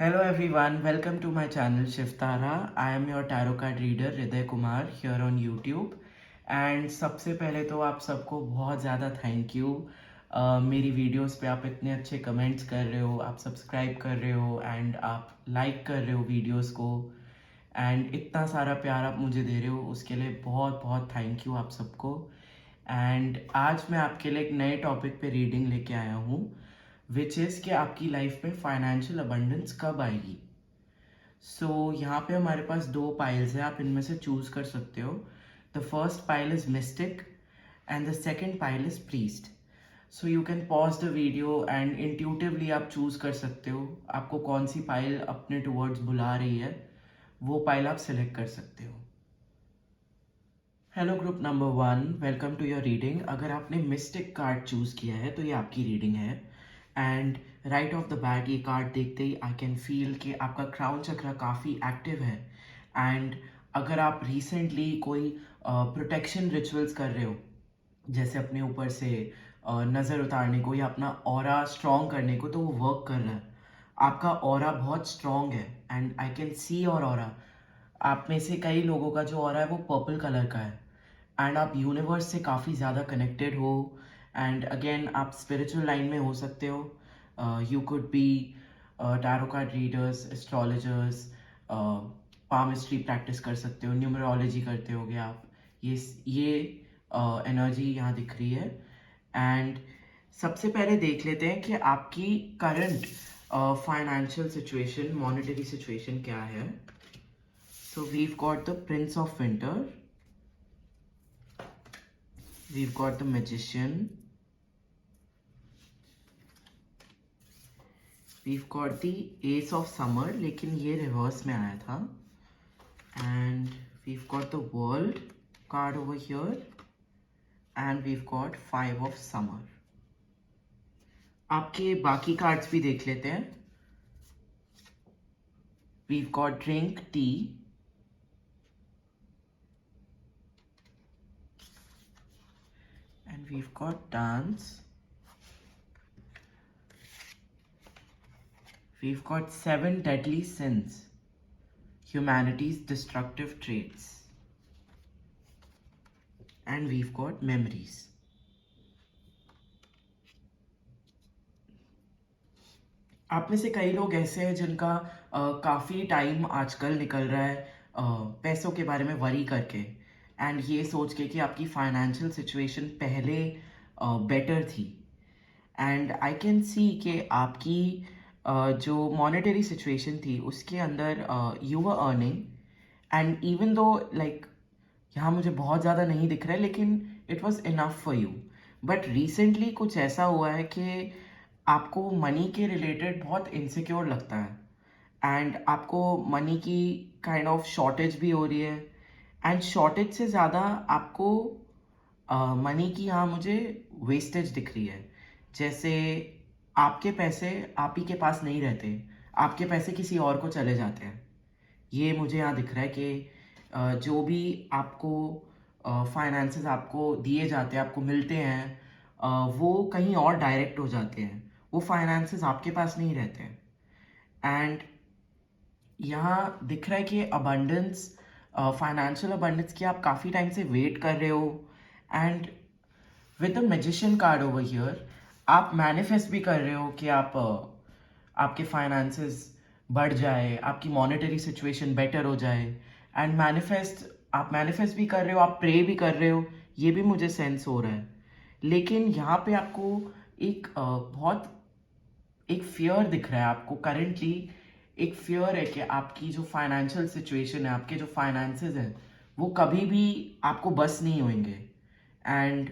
Hello everyone, welcome to my channel Shiftara. I am your tarot card reader Hriday Kumar here on YouTube. And सबसे पहले तो आप सबको बहुत ज़्यादा थैंक यू। मेरी वीडियोस पे आप इतने अच्छे कमेंट्स कर रहे हो, आप सब्सक्राइब कर रहे हो एंड आप लाइक कर रहे हो वीडियोस को एंड इतना सारा प्यार आप मुझे दे रहे हो, उसके लिए बहुत बहुत थैंक यू आप सबको। एंड आज मैं आपके लिए एक नए टॉपिक पे रीडिंग लेके आया हूँ विच इज़ कि आपकी लाइफ में फाइनेंशियल अबंडेंस कब आएगी। यहाँ पे हमारे पास दो पाइल्स हैं, आप इनमें से चूज कर सकते हो। The first pile is mystic and the second pile is priest. You can pause the video and intuitively आप चूज कर सकते हो आपको कौन सी पाइल अपने टुवर्ड्स बुला रही है, वो पाइल आप सिलेक्ट कर सकते हो। Hello group number 1, welcome to your reading. अगर आपने मिस्टिक कार्ड चूज किया है तो ये आपकी रीडिंग है। And right of the bat ये कार्ड देखते ही आई कैन फील कि आपका क्राउन चक्र काफ़ी एक्टिव है। एंड अगर आप रिसेंटली कोई प्रोटेक्शन रिचुअल्स कर रहे हो, जैसे अपने ऊपर से नज़र उतारने को या अपना ऑरा स्ट्रॉन्ग करने को, तो वो वर्क कर रहा है। आपका ऑरा बहुत स्ट्रॉन्ग है and I can see your aura. आप में से कई लोगों का जो ऑरा है वो पर्पल कलर का है एंड आप यूनिवर्स से काफ़ी ज़्यादा कनेक्टेड हो। एंड अगेन आप स्पिरिचुअल लाइन में हो सकते हो। You could be tarot card readers, astrologers, palmistry practice कर सकते हो, न्यूमरोलॉजी करते होगे आप। ये एनर्जी यहाँ दिख रही है। एंड सबसे पहले देख लेते हैं कि आपकी current financial situation, monetary situation क्या है। We've got the Prince of winter, we've got the magician, we've got the ace of summer लेकिन ये रिवर्स में आया था, and we've got the world card over here and we've got 5 of summer। आपके बाकी cards भी देख लेते हैं। we've got drink tea, and we've got dance, we've got 7 deadly sins, humanity's destructive traits, and we've got memories। आप में से कई लोग ऐसे हैं जिनका काफ़ी टाइम आजकल निकल रहा है पैसों के बारे में वरी करके एंड ये सोच के कि आपकी फाइनेंशियल सिचुएशन पहले बेटर थी। एंड आई कैन सी कि आपकी जो मॉनेटरी सिचुएशन थी उसके अंदर you were earning and even though like यहाँ मुझे बहुत ज़्यादा नहीं दिख रहा है लेकिन it was enough for you. But recently कुछ ऐसा हुआ है कि आपको मनी के रिलेटेड बहुत इनसिक्योर लगता है एंड आपको मनी की काइंड ऑफ शॉर्टेज भी हो रही है। एंड शॉर्टेज से ज़्यादा आपको मनी की यहाँ मुझे वेस्टेज दिख रही है। जैसे आपके पैसे आप ही के पास नहीं रहते, आपके पैसे किसी और को चले जाते हैं। ये मुझे यहाँ दिख रहा है कि जो भी आपको फाइनेंसेस आपको दिए जाते हैं, आपको मिलते हैं, वो कहीं और डायरेक्ट हो जाते हैं, वो फाइनेंसेस आपके पास नहीं रहते हैं। एंड यहाँ दिख रहा है कि अबंडेंस, फाइनेंशियल अबंडेंस की आप काफ़ी टाइम से वेट कर रहे हो। And with the magician card over here आप मैनिफेस्ट भी कर रहे हो कि आपके फाइनेंसेस बढ़ जाए, आपकी मॉनेटरी सिचुएशन बेटर हो जाए। एंड आप मैनिफेस्ट भी कर रहे हो, आप प्रे भी कर रहे हो, ये भी मुझे सेंस हो रहा है। लेकिन यहाँ पे आपको बहुत एक फियर दिख रहा है। आपको करेंटली एक फियर है कि आपकी जो फाइनेंशियल सिचुएशन है, आपके जो फाइनेंसेस हैं, वो कभी भी आपको बस नहीं होंगे। एंड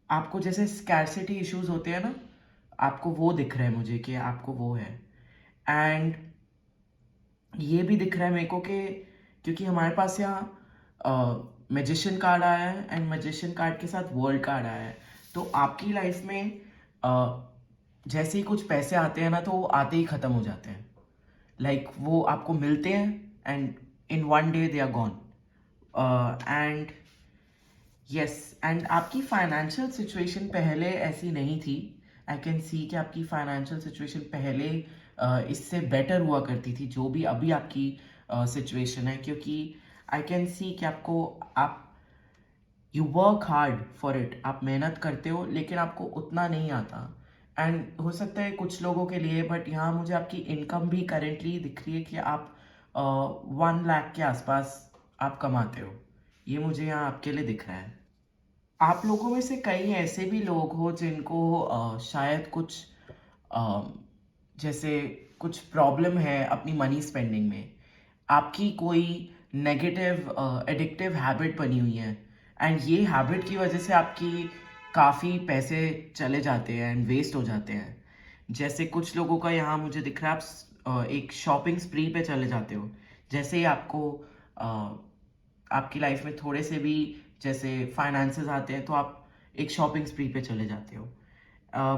आपको जैसे स्कैरसिटी इश्यूज होते हैं ना, आपको वो दिख रहा है मुझे कि आपको वो है। एंड ये भी दिख रहा है मेरे को कि क्योंकि हमारे पास यहाँ मैजिशियन कार्ड आया है एंड मैजिशियन कार्ड के साथ वर्ल्ड कार्ड आया है, तो आपकी लाइफ में जैसे ही कुछ पैसे आते हैं ना, तो वो आते ही ख़त्म हो जाते हैं। लाइक वो आपको मिलते हैं and in one day they are gone. And yes, and आपकी फाइनेंशियल सिचुएशन पहले ऐसी नहीं थी। आई कैन सी कि आपकी फाइनेंशियल सिचुएशन पहले इससे बेटर हुआ करती थी जो भी अभी आपकी सिचुएशन है, क्योंकि आई कैन सी कि आपको आप you work hard for it, आप मेहनत करते हो लेकिन आपको उतना नहीं आता। एंड हो सकता है कुछ लोगों के लिए, बट यहाँ मुझे आपकी इनकम भी करेंटली दिख रही है कि आप 1 लाख के आसपास आप कमाते हो। ये मुझे यहाँ आपके लिए दिख रहा है। आप लोगों में से कई ऐसे भी लोग हो जिनको शायद कुछ अ, जैसे कुछ प्रॉब्लम है अपनी मनी स्पेंडिंग में। आपकी कोई नेगेटिव एडिक्टिव हैबिट बनी हुई है, एंड ये हैबिट की वजह से आपकी काफ़ी पैसे चले जाते हैं एंड वेस्ट हो जाते हैं। जैसे कुछ लोगों का यहाँ मुझे दिख रहा है, आप एक शॉपिंग स्प्री पे चले जाते हो। जैसे ही आपको आपकी लाइफ में थोड़े से भी जैसे फाइनेंसेस आते हैं तो आप एक शॉपिंग स्प्री पे चले जाते हो।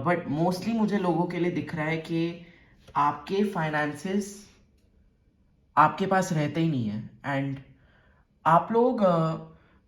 बट मोस्टली मुझे लोगों के लिए दिख रहा है कि आपके फाइनेंसेस आपके पास रहते ही नहीं है। एंड आप लोग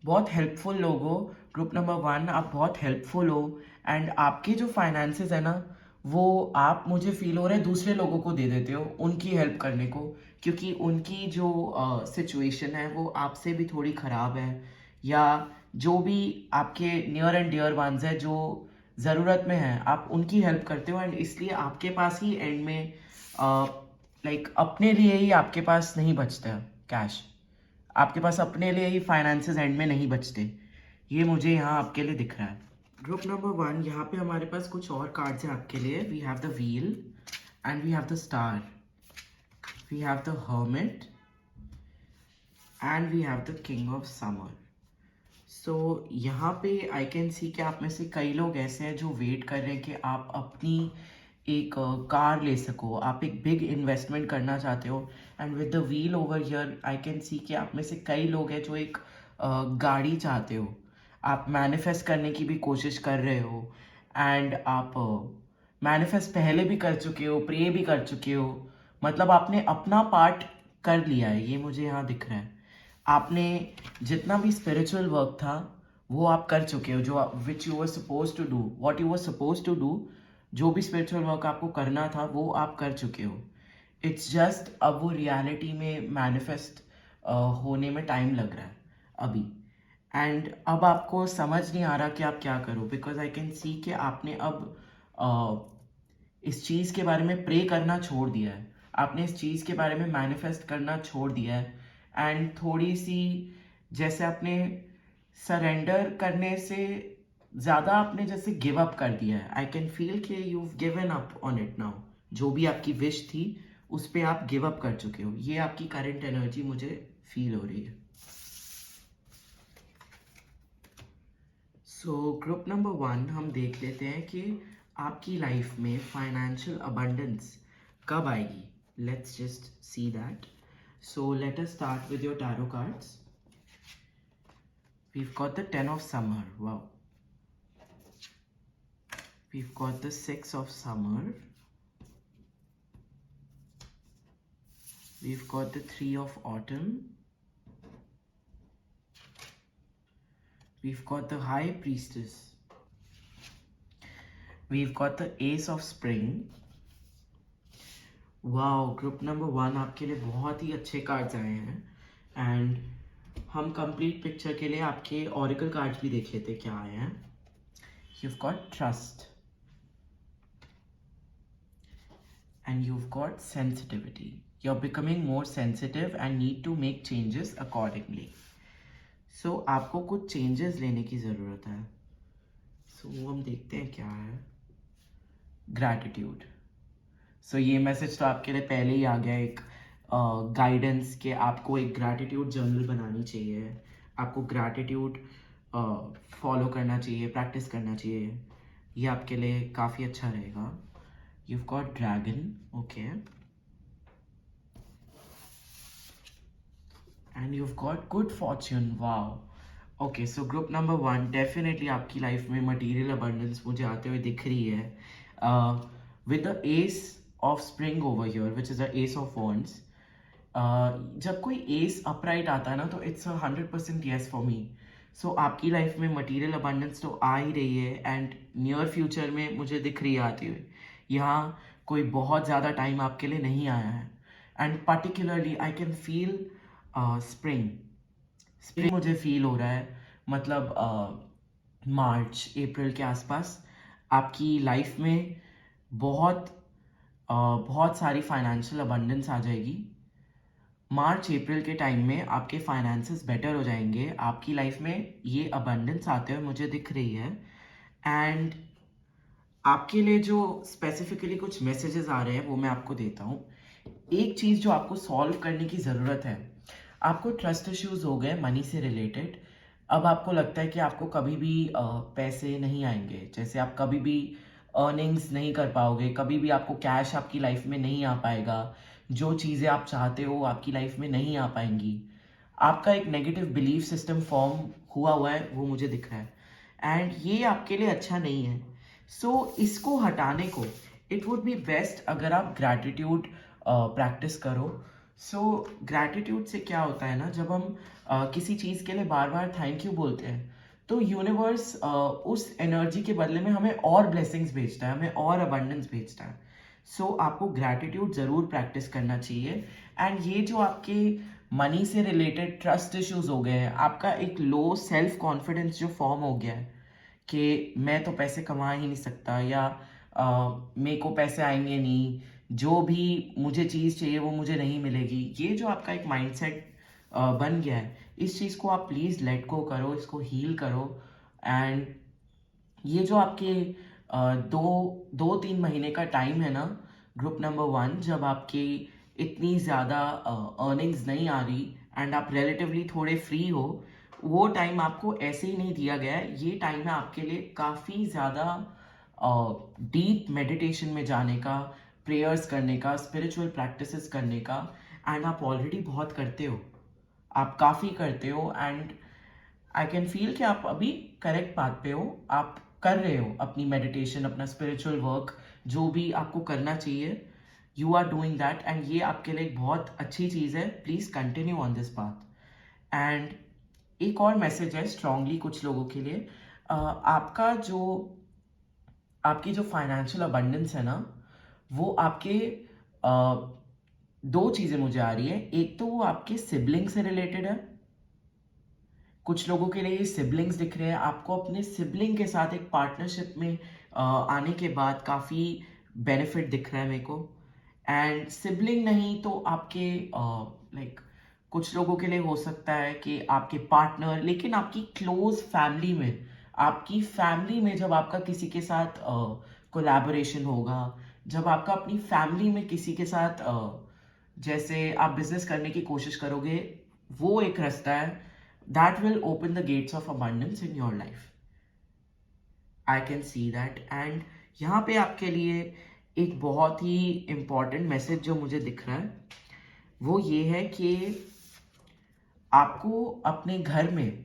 बहुत हेल्पफुल लोग हो। ग्रुप नंबर 1, आप बहुत हेल्पफुल हो। एंड आपके जो फाइनेंसेस है ना, वो आप मुझे फील हो रहा है दूसरे लोगों को दे देते हो उनकी हेल्प करने को, क्योंकि उनकी जो सिचुएशन है वो आपसे भी थोड़ी ख़राब है, या जो भी आपके नियर एंड डियर वंस है जो ज़रूरत में है आप उनकी हेल्प करते हो। एंड इसलिए आपके पास ही एंड में लाइक अपने लिए ही आपके पास नहीं बचता कैश, आपके पास अपने लिए ही फाइनेंसेस एंड में नहीं बचते। ये मुझे यहाँ आपके लिए दिख रहा है। ग्रुप नंबर 1, यहाँ पे हमारे पास कुछ और कार्ड्स हैं आपके लिए। We have the wheel and we have the star, we have the hermit and we have the king of summer. So यहाँ पे आई कैन सी कि आप में से कई लोग ऐसे हैं जो वेट कर रहे हैं कि आप अपनी एक कार ले सको, आप एक बिग इन्वेस्टमेंट करना चाहते हो। And with the wheel over here I can see कि आप में से कई लोग हैं जो एक गाड़ी चाहते हो, आप मैनिफेस्ट करने की भी कोशिश कर रहे हो। एंड आप मैनिफेस्ट पहले भी कर चुके हो, प्रे भी कर चुके हो, मतलब आपने अपना पार्ट कर लिया है, ये मुझे यहाँ दिख रहा है। आपने जितना भी स्पिरिचुअल वर्क था वो आप कर चुके हो, जो which you were suppose to do, what you were suppose to do, जो भी स्पिरिचुअल वर्क आपको करना था वो आप कर चुके हो। इट्स जस्ट अब वो रियलिटी में मैनिफेस्ट होने में टाइम लग रहा है अभी। एंड अब आपको समझ नहीं आ रहा कि आप क्या करो, बिकॉज आई कैन सी कि आपने अब इस चीज़ के बारे में प्रे करना छोड़ दिया है, आपने इस चीज़ के बारे में मैनिफेस्ट करना छोड़ दिया है। एंड थोड़ी सी जैसे आपने सरेंडर करने से ज़्यादा आपने जैसे गिव अप कर दिया है। आई कैन फील कि you given up on it now, जो भी आपकी विश थी उस पर आप गिव अप कर चुके हो। ये आपकी करंट एनर्जी मुझे फील हो रही है। सो ग्रुप नंबर 1 हम देख लेते हैं कि आपकी लाइफ में फाइनेंशियल अबंडेंस कब आएगी। Let's just see that. So let us start with your tarot cards. We've got the 10 of summer. Wow. We've got the 6 of summer. We've got the 3 of autumn. We've got the high priestess. We've got the ace of spring. Wow, group number 1 आपके लिए बहुत ही अच्छे cards आए हैं। And हम complete picture के लिए आपके ऑरिकल कार्ड्स भी देख लेते क्या आए हैं। You've got trust and you've got sensitivity. You're becoming more sensitive and need to make changes accordingly. So आपको कुछ changes लेने की ज़रूरत है। So हम देखते हैं क्या है। Gratitude. So ये मैसेज तो आपके लिए पहले ही आ गया, एक गाइडेंस के आपको एक ग्रैटिट्यूड जर्नल बनानी चाहिए, आपको ग्रैटिट्यूड फॉलो करना चाहिए, प्रैक्टिस करना चाहिए। ये आपके लिए काफ़ी अच्छा रहेगा। You've got dragon, okay, and you've got good fortune. Wow. Okay, so group number 1 definitely आपकी लाइफ में मटेरियल अबंडेंस मुझे आते हुए दिख रही है। with the ace of spring over here, which is the ace of wands. जब कोई एस अपराइट आता है ना तो इट्स 100% येस फॉर मी। सो आपकी लाइफ में मटेरियल अबंडेंस तो आ ही रही है, एंड नियर फ्यूचर में मुझे दिख रही है आती हुई। यहाँ कोई बहुत ज़्यादा टाइम आपके लिए नहीं आया है। And particularly I can feel spring spring मुझे फील हो रहा है, मतलब मार्च अप्रैल के आसपास आपकी लाइफ में बहुत बहुत सारी फाइनेंशियल अबंडेंस आ जाएगी। मार्च अप्रैल के टाइम में आपके फाइनेंसेस बेटर हो जाएंगे, आपकी लाइफ में ये अबंडेंस आते हुए मुझे दिख रही है। एंड आपके लिए जो स्पेसिफिकली कुछ मैसेजेस आ रहे हैं वो मैं आपको देता हूँ। एक चीज़ जो आपको सॉल्व करने की ज़रूरत है, आपको ट्रस्ट इश्यूज हो गए मनी से रिलेटेड। अब आपको लगता है कि आपको कभी भी पैसे नहीं आएंगे, जैसे आप कभी भी अर्निंग्स नहीं कर पाओगे, कभी भी आपको कैश आपकी लाइफ में नहीं आ पाएगा, जो चीज़ें आप चाहते हो आपकी लाइफ में नहीं आ पाएंगी। आपका एक नेगेटिव बिलीफ सिस्टम फॉर्म हुआ है, वो मुझे दिख रहा है एंड ये आपके लिए अच्छा नहीं है। इसको हटाने को इट वुड बी बेस्ट अगर आप ग्रैटिट्यूड प्रैक्टिस करो। ग्रैटिट्यूड से क्या होता है ना, जब हम किसी चीज़ के लिए बार बार थैंक यू बोलते हैं तो यूनिवर्स उस एनर्जी के बदले में हमें और ब्लेसिंग्स भेजता है, हमें और अबंडेंस भेजता है। आपको ग्रैटिट्यूड ज़रूर प्रैक्टिस करना चाहिए। एंड ये जो आपके मनी से रिलेटेड ट्रस्ट इश्यूज हो गए हैं, आपका एक लो सेल्फ कॉन्फिडेंस जो फॉर्म हो गया है कि मैं तो पैसे कमा ही नहीं सकता, या मेरे को पैसे आएंगे नहीं, जो भी मुझे चीज़ चाहिए वो मुझे नहीं मिलेगी, ये जो आपका एक माइंडसेट बन गया है, इस चीज़ को आप प्लीज़ लेट गो करो, इसको हील करो। एंड ये जो आपके दो दो तीन महीने का टाइम है ना, ग्रुप नंबर 1, जब आपकी इतनी ज़्यादा अर्निंग्स नहीं आ रही एंड आप रिलेटिवली थोड़े फ्री हो, वो टाइम आपको ऐसे ही नहीं दिया गया है। ये टाइम है आपके लिए काफ़ी ज़्यादा डीप मेडिटेशन में जाने का, प्रेयर्स करने का, स्पिरिचुअल प्रैक्टिसेस करने का। एंड आप ऑलरेडी बहुत करते हो, आप काफ़ी करते हो एंड आई कैन फील कि आप अभी करेक्ट पाथ पे हो, आप कर रहे हो अपनी मेडिटेशन, अपना स्पिरिचुअल वर्क, जो भी आपको करना चाहिए, you are doing that and ये आपके लिए एक बहुत अच्छी चीज़ है। Please continue on this path. And एक और मैसेज है स्ट्रांगली कुछ लोगों के लिए, आपका जो आपकी जो फाइनेंशियल अबंडेंस है ना, वो आपके दो चीज़ें मुझे आ रही है। एक तो वो आपके सिबलिंग से रिलेटेड है, कुछ लोगों के लिए ये सिबलिंग्स दिख रहे हैं, आपको अपने सिबलिंग के साथ एक पार्टनरशिप में आने के बाद काफ़ी बेनिफिट दिख रहा है मेरे को। एंड सिबलिंग नहीं तो आपके लाइक कुछ लोगों के लिए हो सकता है कि आपके पार्टनर, लेकिन आपकी क्लोज फैमिली में, आपकी फैमिली में जब आपका किसी के साथ कोलैबोरेशन होगा, जब आपका अपनी फैमिली में किसी के साथ जैसे आप बिजनेस करने की कोशिश करोगे, वो एक रास्ता है that will open the gates of abundance in your life. I can see that. And यहाँ पे आपके लिए एक बहुत ही important मैसेज जो मुझे दिख रहा है वो ये है कि आपको अपने घर में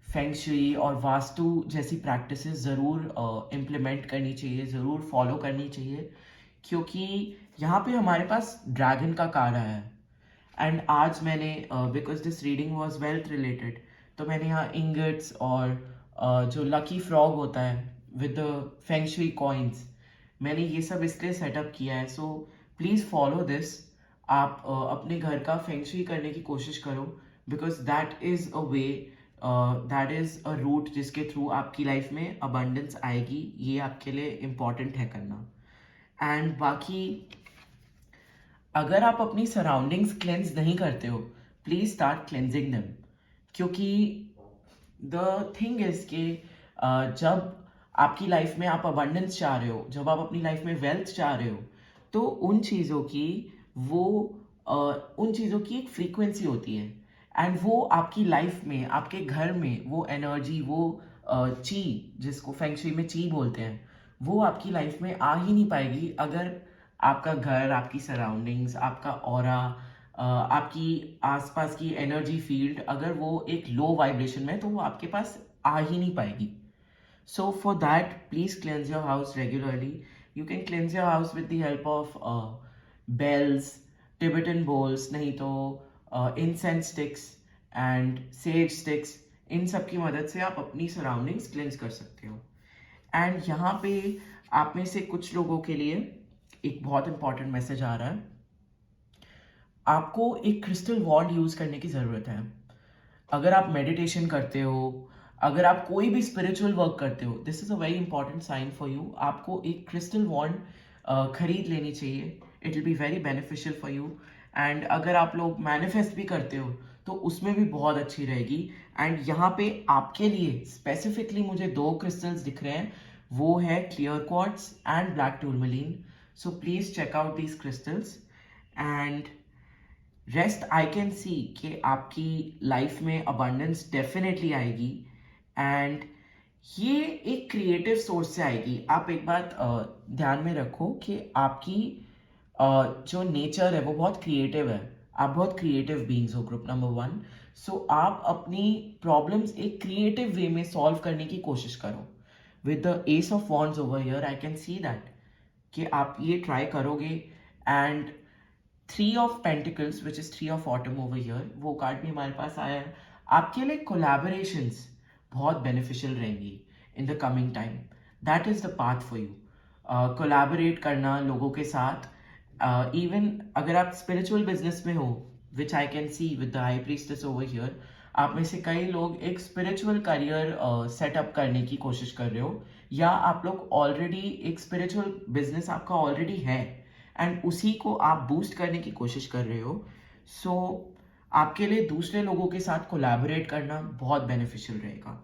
फेंग शुई और वास्तु जैसी प्रैक्टिसेस ज़रूर इम्प्लीमेंट करनी चाहिए, ज़रूर फॉलो करनी चाहिए, क्योंकि यहाँ पे हमारे पास ड्रैगन का कार्ड आया है। एंड आज मैंने because this reading was wealth related, तो मैंने यहाँ इंगट्स और जो लकी फ्रॉग होता है with the feng shui coins, मैंने ये सब इसलिए सेटअप किया है। So please follow this. आप अपने घर का फेंग शुई करने की कोशिश करो, because that is a way, that is a route जिसके थ्रू आपकी लाइफ में अबंडेंस आएगी। ये आपके लिए इम्पॉर्टेंट है करना। एंड बाकी अगर आप अपनी सराउंडिंग्स क्लेंज नहीं करते हो, प्लीज स्टार्ट क्लेंजिंग देम, क्योंकि द थिंग इज कि जब आपकी लाइफ में आप अबंडेंस चाह रहे हो, जब आप अपनी लाइफ में वेल्थ चाह रहे हो, तो उन चीज़ों की वो उन चीज़ों की एक फ्रीक्वेंसी होती है एंड वो आपकी लाइफ में, आपके घर में वो एनर्जी, वो ची, जिसको फेंग शुई में ची बोलते हैं, वो आपकी लाइफ में आ ही नहीं पाएगी अगर आपका घर, आपकी सराउंडिंग्स, आपका ऑरा, आपकी आसपास की एनर्जी फील्ड अगर वो एक लो वाइब्रेशन में है, तो वो आपके पास आ ही नहीं पाएगी। So for that, please cleanse your house regularly. You can cleanse your house with the help of bells, Tibetan bowls, नहीं तो incense sticks and sage sticks. इन सब की मदद से आप अपनी सराउंडिंग्स क्लेंस कर सकते हो। एंड यहाँ पे आप में से कुछ लोगों के लिए एक बहुत इंपॉर्टेंट मैसेज आ रहा है। आपको एक क्रिस्टल वॉन्ड यूज़ करने की ज़रूरत है। अगर आप मेडिटेशन करते हो, अगर आप कोई भी स्पिरिचुअल वर्क करते हो, this is a very important sign for you. आपको एक क्रिस्टल वॉन्ड खरीद लेनी चाहिए। It will be very beneficial for you. And अगर आप लोग मैनिफेस्ट भी करते हो तो उसमें भी बहुत अच्छी रहेगी। एंड यहाँ पे आपके लिए स्पेसिफिकली मुझे दो क्रिस्टल्स दिख रहे हैं, वो है clear quartz and black tourmaline. So please check out these crystals and rest I can see कि आपकी लाइफ में अबंडेंस डेफिनेटली आएगी। एंड ये एक क्रिएटिव सोर्स से आएगी। आप एक बात ध्यान में रखो कि आपकी जो नेचर है वो बहुत क्रिएटिव है। आप बहुत क्रिएटिव बीइंग्स हो, ग्रुप नंबर 1। सो आप अपनी प्रॉब्लम्स एक क्रिएटिव वे में सॉल्व करने की कोशिश करो। With the S of wands over here I can see that कि आप ये ट्राई करोगे। And three of pentacles which is three of autumn over here, वो कार्ड भी हमारे पास आया है। आपके लिए कोलैबोरेशंस बहुत बेनिफिशियल रहेंगी in the coming time. That is the path for you. Collaborate करना लोगों के साथ, इवन अगर आप स्पिरिचुअल बिजनेस में हो, which I can see with the high priestess over here, आप में से कई लोग एक स्पिरिचुअल करियर सेटअप करने की कोशिश कर रहे हो, या आप लोग ऑलरेडी एक स्पिरिचुअल बिजनेस आपका ऑलरेडी है एंड उसी को आप बूस्ट करने की कोशिश कर रहे हो। सो आपके लिए दूसरे लोगों के साथ कोलैबोरेट करना बहुत बेनिफिशियल रहेगा।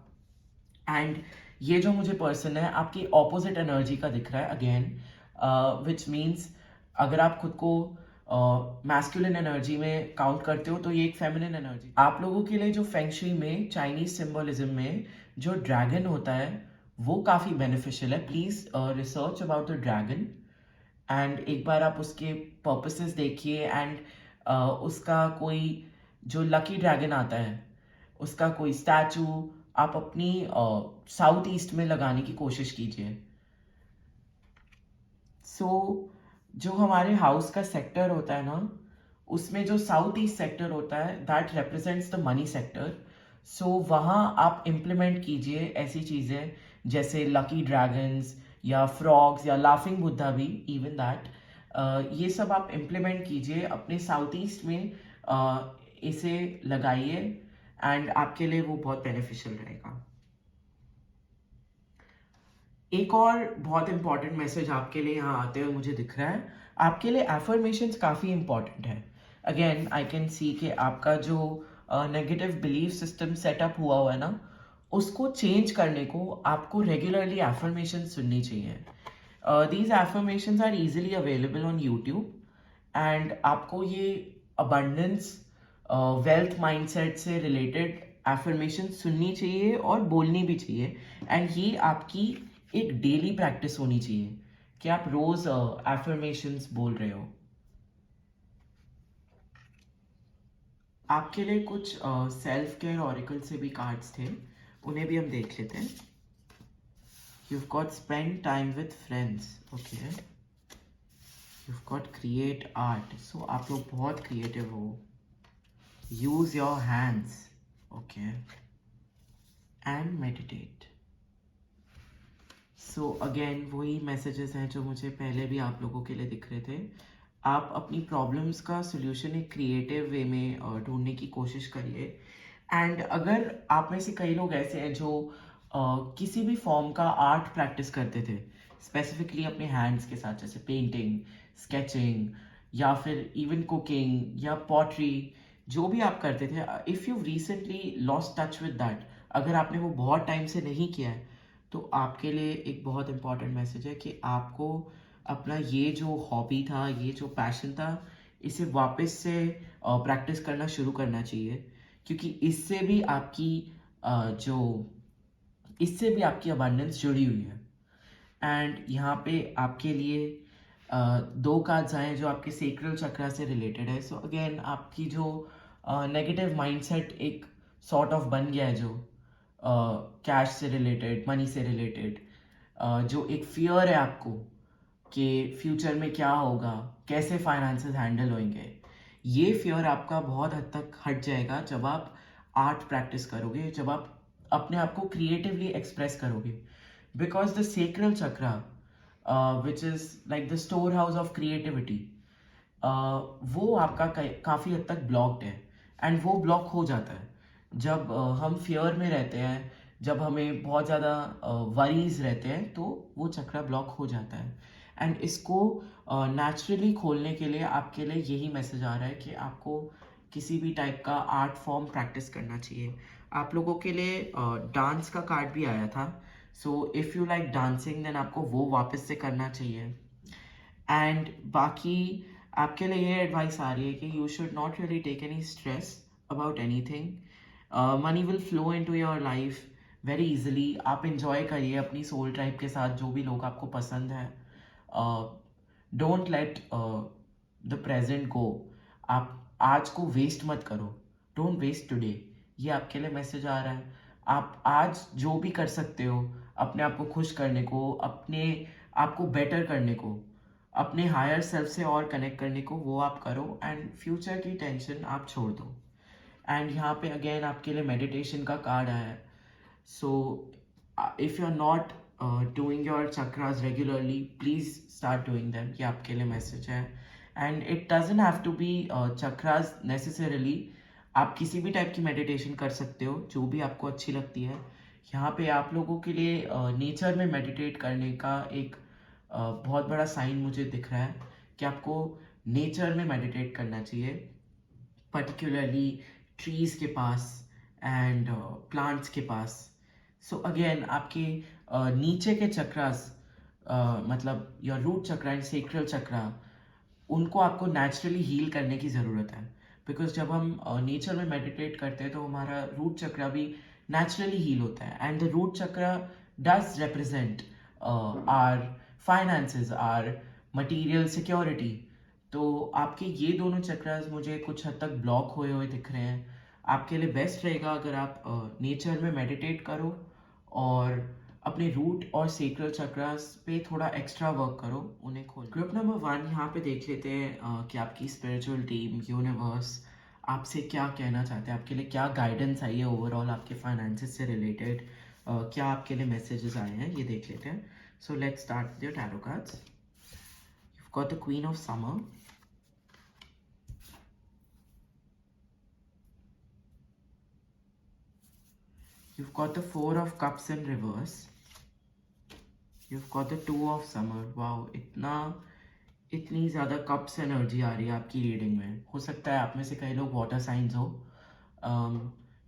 एंड ये जो मुझे पर्सन है आपकी ऑपोजिट एनर्जी का दिख रहा है अगेन, विच मीन्स अगर आप खुद को मैस्कुलिन एनर्जी में काउंट करते हो तो ये एक फेमिनिन एनर्जी। आप लोगों के लिए जो फेंगशुई में, चाइनीज सिंबलिज्म में जो ड्रैगन होता है वो काफ़ी बेनिफिशियल है। Please research about the dragon and एक बार आप उसके पर्पसेस देखिए। एंड उसका कोई जो लकी ड्रैगन आता है उसका कोई स्टैचू आप अपनी साउथ ईस्ट में लगाने की कोशिश कीजिए। सो जो हमारे हाउस का सेक्टर होता है ना, उसमें जो साउथ ईस्ट सेक्टर होता है that represents the money sector. So वहाँ आप इम्प्लीमेंट कीजिए ऐसी चीज़ें जैसे लकी ड्रैगन्स या फ्रॉग्स या लाफिंग बुद्धा भी, इवन दैट ये सब आप इम्प्लीमेंट कीजिए अपने साउथ ईस्ट में। इसे लगाइए एंड आपके लिए वो बहुत बेनिफिशियल रहेगा। एक और बहुत इंपॉर्टेंट मैसेज आपके लिए यहाँ आते हुए मुझे दिख रहा है। आपके लिए एफर्मेशंस काफ़ी इंपॉर्टेंट है। अगेन आई कैन सी कि आपका जो नेगेटिव बिलीफ सिस्टम सेटअप हुआ है ना, उसको चेंज करने को आपको रेगुलरली एफर्मेशन सुननी चाहिए। These affirmations are easily available on YouTube and आपको ये अबंडेंस वेल्थ माइंडसेट से रिलेटेड एफर्मेशन सुननी चाहिए और बोलनी भी चाहिए। एंड ये आपकी एक डेली प्रैक्टिस होनी चाहिए कि आप रोज एफर्मेशंस बोल रहे हो। आपके लिए कुछ सेल्फ केयर ऑरिकल से भी कार्ड्स थे, उन्हें भी हम देख लेते हैं। You've got spend time with friends, okay? You've got create art, so आप लोग बहुत क्रिएटिव हो। Use your hands, okay? And meditate. So again वही मैसेजेस हैं जो मुझे पहले भी आप लोगों के लिए दिख रहे थे। आप अपनी प्रॉब्लम्स का सोल्यूशन एक क्रिएटिव वे में ढूंढने की कोशिश करिए। एंड अगर आप में से कई लोग ऐसे हैं जो किसी भी फॉर्म का आर्ट प्रैक्टिस करते थे स्पेसिफिकली अपने हैंड्स के साथ, जैसे पेंटिंग, स्केचिंग या फिर इवन कुकिंग या पॉटरी, जो भी आप करते थे, if you recently lost touch with that, अगर आपने वो बहुत टाइम से नहीं किया है, तो आपके लिए एक बहुत इंपॉर्टेंट मैसेज है कि आपको अपना ये जो हॉबी था, ये जो पैशन था, इसे वापस से प्रैक्टिस करना शुरू करना चाहिए। क्योंकि इससे भी आपकी अबंडेंस जुड़ी हुई है। एंड यहाँ पे आपके लिए दो कार्ड्स आए हैं जो आपके सेक्रल चक्रा से रिलेटेड है। सो अगेन आपकी जो नेगेटिव माइंडसेट एक सॉर्ट ऑफ बन गया है, जो कैश से रिलेटेड, मनी से रिलेटेड, जो एक फियर है आपको कि फ्यूचर में क्या होगा, कैसे फाइनेंसेस हैंडल होंगे, ये फियर आपका बहुत हद तक हट जाएगा जब आप आर्ट प्रैक्टिस करोगे, जब आप अपने आप को क्रिएटिवली एक्सप्रेस करोगे। Because the sacral chakra which is like the store house of creativity, वो आपका काफ़ी हद तक ब्लॉक्ड है। एंड वो ब्लॉक हो जाता है जब हम फियर में रहते हैं, जब हमें बहुत ज़्यादा वरीज रहते हैं, तो वो चक्रा ब्लॉक हो जाता है। एंड इसको नेचुरली खोलने के लिए आपके लिए यही मैसेज आ रहा है कि आपको किसी भी टाइप का आर्ट फॉर्म प्रैक्टिस करना चाहिए। आप लोगों के लिए डांस का कार्ड भी आया था, so if you like dancing then आपको वो वापस से करना चाहिए। एंड बाकी आपके लिए ये एडवाइस आ रही है कि you should not really take any stress about anything. Money will flow into your life very easily. आप इंजॉय करिए अपनी सोल ट्राइब के साथ, जो भी लोग आपको पसंद है। डोंट लेट द प्रेजेंट गो। आप आज को वेस्ट मत करो, डोंट वेस्ट टुडे। ये आपके लिए मैसेज आ रहा है। आप आज जो भी कर सकते हो अपने आप को खुश करने को, अपने आप को बेटर करने को, अपने हायर सेल्फ से और कनेक्ट करने को, वो आप करो। एंड फ्यूचर की टेंशन आप छोड़ दो। एंड यहाँ पे अगेन आपके लिए मेडिटेशन का कार्ड आया है। So if you are not doing your chakras regularly, please start doing them. ये आपके लिए मैसेज है। And it doesn't have to be chakras necessarily. आप किसी भी टाइप की मेडिटेशन कर सकते हो, जो भी आपको अच्छी लगती है। यहाँ पे आप लोगों के लिए नेचर में मेडिटेट करने का एक बहुत बड़ा साइन मुझे दिख रहा है कि आपको नेचर में मेडिटेट करना चाहिए, पर्टिकुलरली ट्रीज के पास एंड प्लांट्स के पास। सो अगेन आपके नीचे के चक्रास, मतलब your root chakra and sacral chakra, उनको आपको नेचुरली हील करने की ज़रूरत है। बिकॉज जब हम नेचर में मेडिटेट करते हैं तो हमारा रूट चक्रा भी नेचुरली हील होता है। And the root chakra does represent our finances, our material security. तो आपके ये दोनों चक्रास मुझे कुछ हद तक ब्लॉक हुए हुए दिख रहे हैं। आपके लिए बेस्ट रहेगा अगर आप नेचर में मेडिटेट करो और अपने रूट और सेक्रल चक्रास पे थोड़ा एक्स्ट्रा वर्क करो, उन्हें खोल। ग्रुप नंबर 1 यहाँ पे देख लेते हैं कि आपकी स्पिरिचुअल टीम, यूनिवर्स आपसे क्या कहना चाहते हैं, आपके लिए क्या गाइडेंस आई है ओवरऑल आपके फाइनेंसेस से रिलेटेड। क्या आपके लिए मैसेजेस आए हैं, ये देख लेते हैं। So let's start with your tarot cards. You got the queen of summer, you've got the four of cups in reverse, you've got the two of summer। wow, इतनी ज़्यादा कप्स एनर्जी आ रही है आपकी रीडिंग में। हो सकता है आप में से कई लोग वाटर साइंस हो,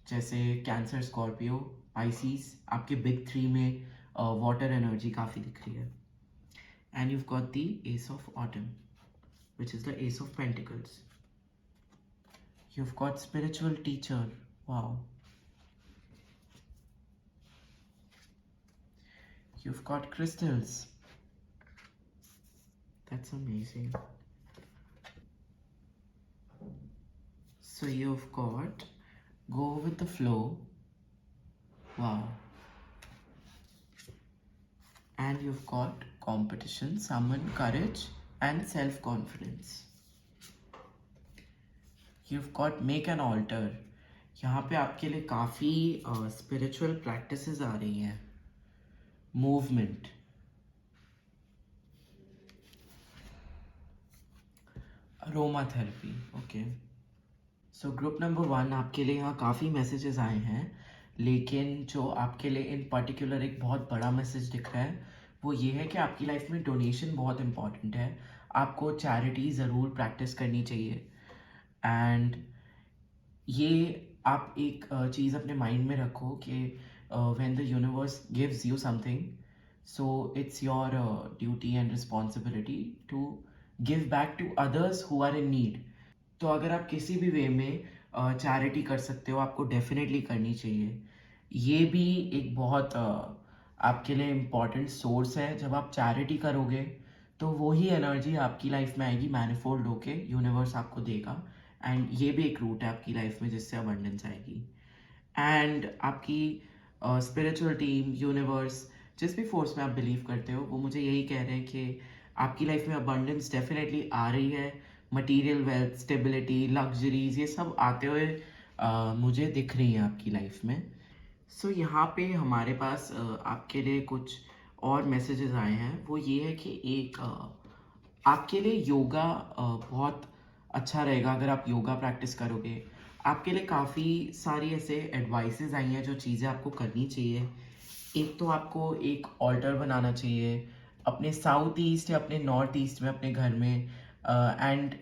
जैसे कैंसर, स्कॉर्पियो, पाइसिस। आपके बिग 3 में वाटर एनर्जी काफ़ी दिख रही है। And you've got the ace of autumn, which is the ace of pentacles। you've got spiritual teacher, wow। you've got crystals, that's amazing। so you've got go with the flow, wow। and you've got competition, summon courage and self-confidence। you've got make an altar। यहाँ पे आपके लिए काफ़ी spiritual practices आ रही हैं। Movement, aroma therapy, okay. सो group number 1 आपके लिए यहाँ काफ़ी मैसेजेस आए हैं, लेकिन जो आपके लिए इन पर्टिकुलर एक बहुत बड़ा मैसेज दिख रहा है वो ये है कि आपकी लाइफ में डोनेशन बहुत इंपॉर्टेंट है। आपको चैरिटी ज़रूर प्रैक्टिस करनी चाहिए। एंड ये आप एक चीज़ अपने माइंड में रखो कि when the universe gives you something, so it's your duty and responsibility to give back to others who are in need. तो अगर आप किसी भी वे में चैरिटी कर सकते हो, आपको डेफिनेटली करनी चाहिए। ये भी एक बहुत आपके लिए इम्पॉर्टेंट सोर्स है। जब आप चैरिटी करोगे तो वही एनर्जी आपकी लाइफ में आएगी, मैनिफोल्ड होके यूनिवर्स आपको देगा। एंड ये भी एक रूट है आपकी लाइफ में जिससे अबंडेंस आएगी। एंड आपकी स्पिरिचुअल टीम, यूनिवर्स, जिस भी फोर्स में आप बिलीव करते हो, वो मुझे यही कह रहे हैं कि आपकी लाइफ में अबंडेंस डेफिनेटली आ रही है। मटेरियल वेल्थ, स्टेबिलिटी, लग्जरीज, ये सब आते हुए मुझे दिख रही हैं आपकी लाइफ में। सो यहाँ पे हमारे पास आपके लिए कुछ और मैसेजेस आए हैं वो ये है कि एक आपके लिए योगा बहुत अच्छा रहेगा अगर आप योगा प्रैक्टिस करोगे। आपके लिए काफ़ी सारी ऐसे एडवाइसेस आई हैं जो चीज़ें आपको करनी चाहिए। एक तो आपको एक ऑल्टर बनाना चाहिए अपने साउथ ईस्ट या अपने नॉर्थ ईस्ट में अपने घर में, एंड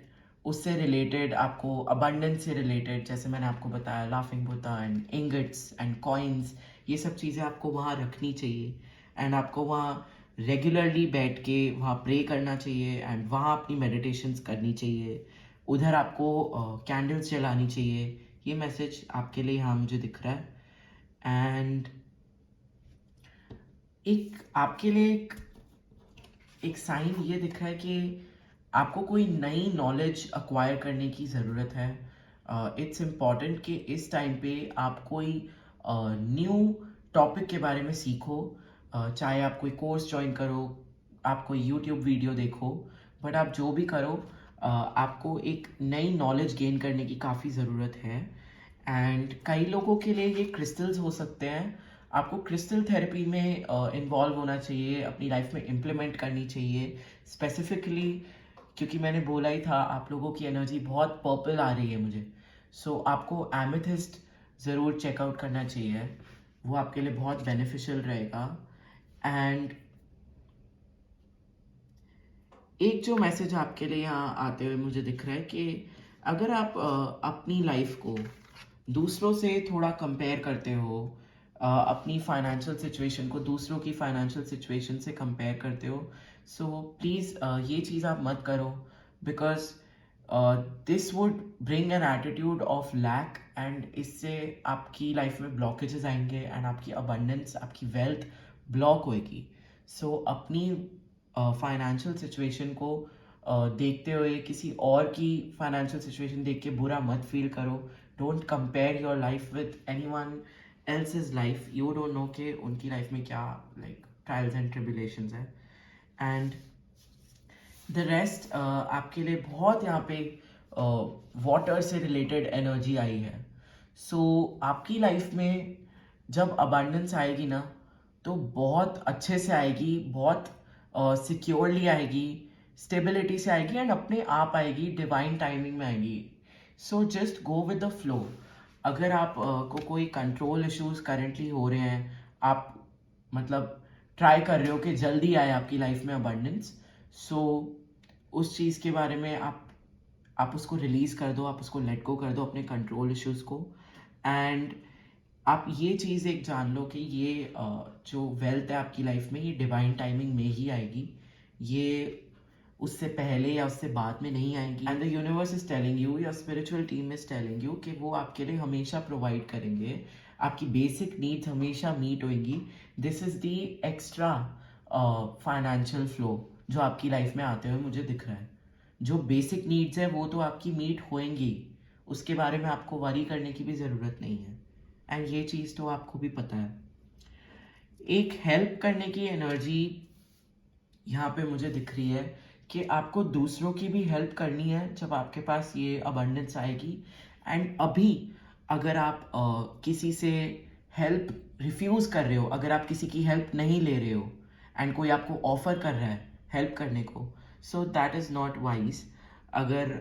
उससे रिलेटेड आपको अबंडेंस से रिलेटेड, जैसे मैंने आपको बताया, laughing Buddha and ingots and coins, ये सब चीज़ें आपको वहाँ रखनी चाहिए। एंड आपको वहाँ रेगुलरली बैठ के वहाँ प्रे करना चाहिए एंड वहाँ अपनी मेडिटेशंस करनी चाहिए। उधर आपको कैंडल्स जलानी चाहिए। ये मैसेज आपके लिए यहाँ मुझे दिख रहा है। एंड एक आपके लिए एक साइन ये दिख रहा है कि आपको कोई नई नॉलेज अक्वायर करने की ज़रूरत है। इट्स इम्पॉर्टेंट कि इस टाइम पे आप कोई न्यू टॉपिक के बारे में सीखो। चाहे आप कोई कोर्स ज्वाइन करो, आप कोई यूट्यूब वीडियो देखो, बट आप जो भी करो, आपको एक नई नॉलेज गेन करने की काफ़ी ज़रूरत है। एंड कई लोगों के लिए ये क्रिस्टल्स हो सकते हैं। आपको क्रिस्टल थेरेपी में इन्वॉल्व होना चाहिए, अपनी लाइफ में इम्प्लीमेंट करनी चाहिए स्पेसिफिकली, क्योंकि मैंने बोला ही था आप लोगों की एनर्जी बहुत पर्पल आ रही है मुझे। सो आपको एमेथिस्ट ज़रूर चेकआउट करना चाहिए, वो आपके लिए बहुत बेनिफिशियल रहेगा। एंड एक जो मैसेज आपके लिए यहाँ आते हुए मुझे दिख रहा है कि अगर आप अपनी लाइफ को दूसरों से थोड़ा कंपेयर करते हो, अपनी फाइनेंशियल सिचुएशन को दूसरों की फाइनेंशियल सिचुएशन से कंपेयर करते हो, सो प्लीज़ ये चीज़ आप मत करो, because this would bring an attitude of lack, and इससे आपकी लाइफ में ब्लॉकेजेस आएंगे एंड आपकी अबंडेंस, आपकी वेल्थ ब्लॉक होएगी। सो अपनी फाइनेंशियल सिचुएशन को देखते हुए किसी और की फाइनेंशियल सिचुएशन देख के बुरा मत फील करो। Don't compare your life with anyone else's life. You don't know कि उनकी लाइफ में क्या लाइक ट्रायल्स एंड ट्रिबुलेशंस है। एंड द रेस्ट आपके लिए बहुत यहाँ पे वाटर से रिलेटेड एनर्जी आई है। सो आपकी लाइफ में जब अबंडेंस आएगी ना, तो बहुत अच्छे से आएगी, बहुत सिक्योरली आएगी, स्टेबिलिटी से आएगी एंड अपने आप आएगी, डिवाइन टाइमिंग में आएगी। So just go with the flow. अगर आप को कोई कंट्रोल इश्यूज करेंटली हो रहे हैं, आप मतलब ट्राई कर रहे हो कि जल्दी आए आपकी लाइफ में अबंडेंस, सो उस चीज़ के बारे में आप उसको रिलीज़ कर दो, आप उसको लेट गो कर दो, अपने कंट्रोल इश्यूज को। एंड आप ये चीज़ एक जान लो कि ये जो वेल्थ है आपकी लाइफ में, ये डिवाइन टाइमिंग में ही आएगी, ये उससे पहले या उससे बाद में नहीं आएगी। And the universe is telling you, your spiritual team is telling you कि वो आपके लिए हमेशा प्रोवाइड करेंगे, आपकी बेसिक नीड्स हमेशा मीट होंगी। This is the extra financial flow जो आपकी लाइफ में आते हुए मुझे दिख रहा है। जो बेसिक नीड्स है वो तो आपकी मीट होएंगी, उसके बारे में आपको वरी करने की भी ज़रूरत नहीं है। एंड ये चीज़ तो आपको भी पता है। एक हेल्प करने की एनर्जी यहाँ पे मुझे दिख रही है कि आपको दूसरों की भी हेल्प करनी है जब आपके पास ये अबंडेंस आएगी। एंड अभी अगर आप किसी से हेल्प रिफ्यूज़ कर रहे हो, अगर आप किसी की हेल्प नहीं ले रहे हो एंड कोई आपको ऑफर कर रहा है हेल्प करने को, so that is not wise. अगर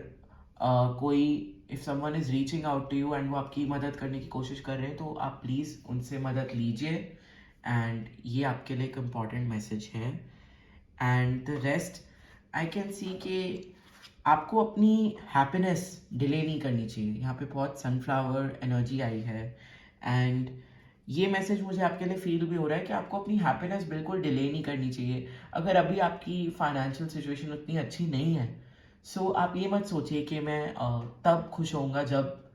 कोई if someone is reaching out to you and वो आपकी मदद करने की कोशिश कर रहे हैं, तो आप प्लीज़ उनसे मदद लीजिए। एंड ये आपके लिए एक इम्पॉर्टेंट मैसेज है। And the rest I can see कि आपको अपनी हैप्पीनेस डिले नहीं करनी चाहिए। यहाँ पे बहुत सनफ्लावर एनर्जी आई है एंड ये मैसेज मुझे आपके लिए फील भी हो रहा है कि आपको अपनी हैप्पीनेस बिल्कुल डिले नहीं करनी चाहिए। अगर अभी आपकी फाइनेंशियल सिचुएशन उतनी अच्छी नहीं है, सो आप ये मत सोचिए कि मैं तब खुश होऊंगा जब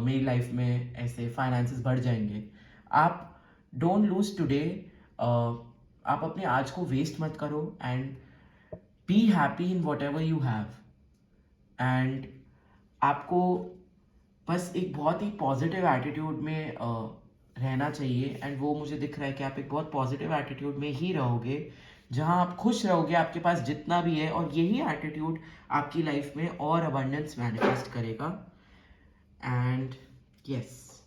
मेरी लाइफ में ऐसे फाइनेंसेस बढ़ जाएंगे। आप डोंट लूज टुडे। आप अपने आज को वेस्ट मत करो and be happy in what ever you have. And आपको बस एक बहुत ही पॉजिटिव एटीट्यूड में रहना चाहिए। एंड वो मुझे दिख रहा है कि आप एक बहुत पॉजिटिव एटीट्यूड में ही रहोगे, जहाँ आप खुश रहोगे आपके पास जितना भी है, और यही एटीट्यूड आपकी लाइफ में और अबंडेंस मैनिफेस्ट करेगा। And yes,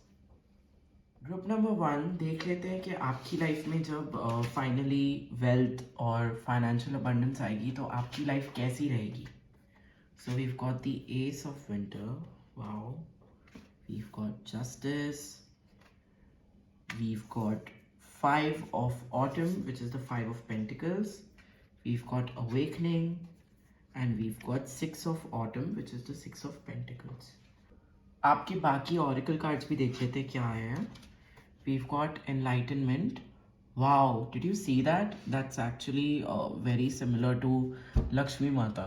group number one देख लेते हैं कि आपकी लाइफ में जब फाइनली वेल्थ और फाइनेंशियल अबंडेंस आएगी तो आपकी लाइफ कैसी रहेगी. So we've got the Ace of Winter. Wow. We've got Justice. We've got Five of Autumn, which is the Five of Pentacles. We've got Awakening. And we've got Six of Autumn, which is the Six of Pentacles. आपके बाकी oracle cards भी देख लेते हैं क्या आए हैं. We've got Enlightenment. Wow, did you see that? That's actually very similar to Lakshmi Mata.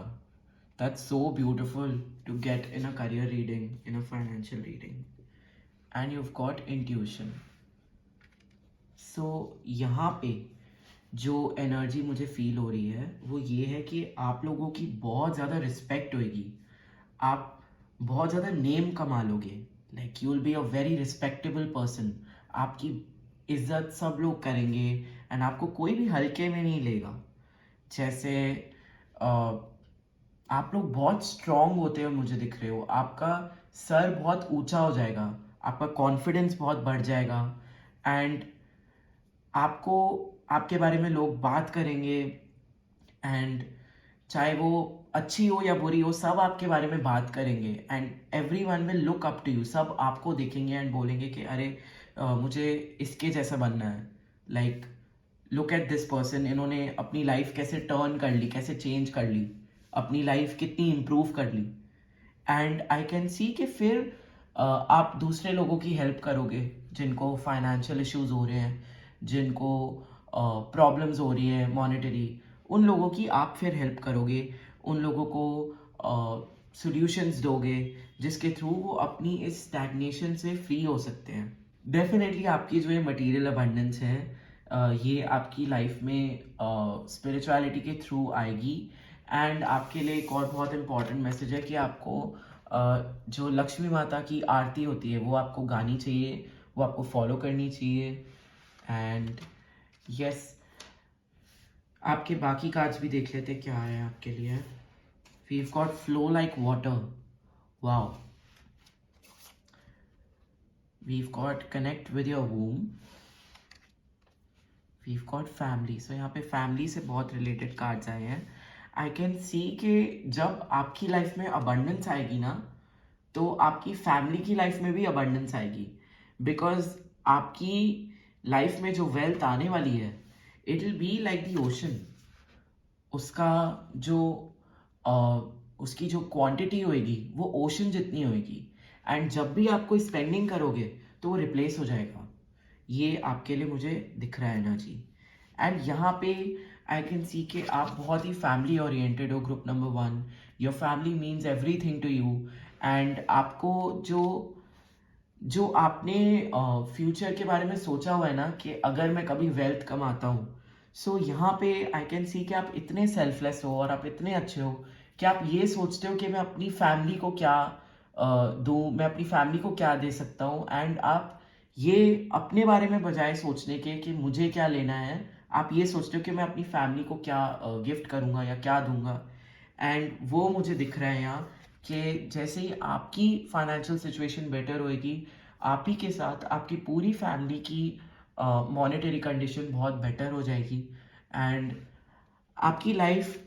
That's so beautiful to get in a career reading, in a financial reading. And you've got intuition. So यहाँ पे जो energy मुझे feel हो रही है वो ये है कि आप लोगों की बहुत ज़्यादा रिस्पेक्ट होगी. आप बहुत ज़्यादा नेम कमा लोगे. Like you will be a very respectable person. आपकी इज्जत सब लोग करेंगे एंड आपको कोई भी हल्के में नहीं लेगा. जैसे आप लोग बहुत स्ट्रांग होते हो मुझे दिख रहे हो. आपका सर बहुत ऊंचा हो जाएगा. आपका कॉन्फिडेंस बहुत बढ़ जाएगा एंड आपको आपके बारे में लोग बात करेंगे एंड चाहे वो अच्छी हो या बुरी हो सब आपके बारे में बात करेंगे and every one will look up to you. सब आपको देखेंगे एंड बोलेंगे कि अरे मुझे इसके जैसा बनना है. Like look at this person. इन्होंने अपनी लाइफ कैसे टर्न कर ली, कैसे चेंज कर ली, अपनी लाइफ कितनी इम्प्रूव कर ली. एंड आई कैन सी कि फिर आप दूसरे लोगों की हेल्प करोगे जिनको फाइनेंशियल इश्यूज हो रहे हैं, जिनको प्रॉब्लम्स हो रही है मॉनेटरी. उन लोगों की आप फिर हेल्प करोगे. उन लोगों को सॉल्यूशंस दोगे जिसके थ्रू वो अपनी इस स्टैग्नेशन से फ्री हो सकते हैं. डेफिनेटली आपकी जो ये मटेरियल अबंडेंस है ये आपकी लाइफ में स्पिरिचुअलिटी के थ्रू आएगी. एंड आपके लिए एक और बहुत इंपॉर्टेंट मैसेज है कि आपको जो लक्ष्मी माता की आरती होती है वो आपको गानी चाहिए, वो आपको फॉलो करनी चाहिए. एंड यस, आपके बाकी कार्ड्स भी देख लेते क्या है आपके लिए. We've got flow like water. Wow. We've got connect with your womb. We've got family. So यहाँ पे फैमिली से बहुत रिलेटेड कार्ड्स आए हैं. आई कैन सी कि जब आपकी लाइफ में अबंडेंस आएगी ना तो आपकी फैमिली की लाइफ में भी अबंडेंस आएगी. बिकॉज आपकी लाइफ में जो वेल्थ आने वाली है it will be like the ocean. उसका जो उसकी जो क्वांटिटी होएगी वो ओशन जितनी होएगी. एंड जब भी आप कोई स्पेंडिंग करोगे तो वो रिप्लेस हो जाएगा. ये आपके लिए मुझे दिख रहा है एनर्जी. एंड यहाँ पे आई कैन सी कि आप बहुत ही फैमिली ओरिएंटेड हो. Group number one, your family means everything to you. And आपको जो जो आपने फ्यूचर के बारे में सोचा हुआ है ना कि अगर मैं कभी वेल्थ कमाता हूँ, सो यहाँ पे आई कैन सी कि आप इतने सेल्फलेस हो और आप इतने अच्छे हो कि आप ये सोचते हो कि मैं अपनी फैमिली को क्या दूँ, मैं अपनी फैमिली को क्या दे सकता हूँ. एंड आप ये अपने बारे में बजाय सोचने के कि मुझे क्या लेना है, आप ये सोचते हो कि मैं अपनी फैमिली को क्या गिफ्ट करूँगा या क्या दूंगा. एंड वो मुझे दिख रहा है यहाँ कि जैसे ही आपकी फाइनेंशियल सिचुएशन बेटर होएगी आप ही के साथ आपकी पूरी फैमिली की मॉनेटरी कंडीशन बहुत बेटर हो जाएगी. एंड आपकी लाइफ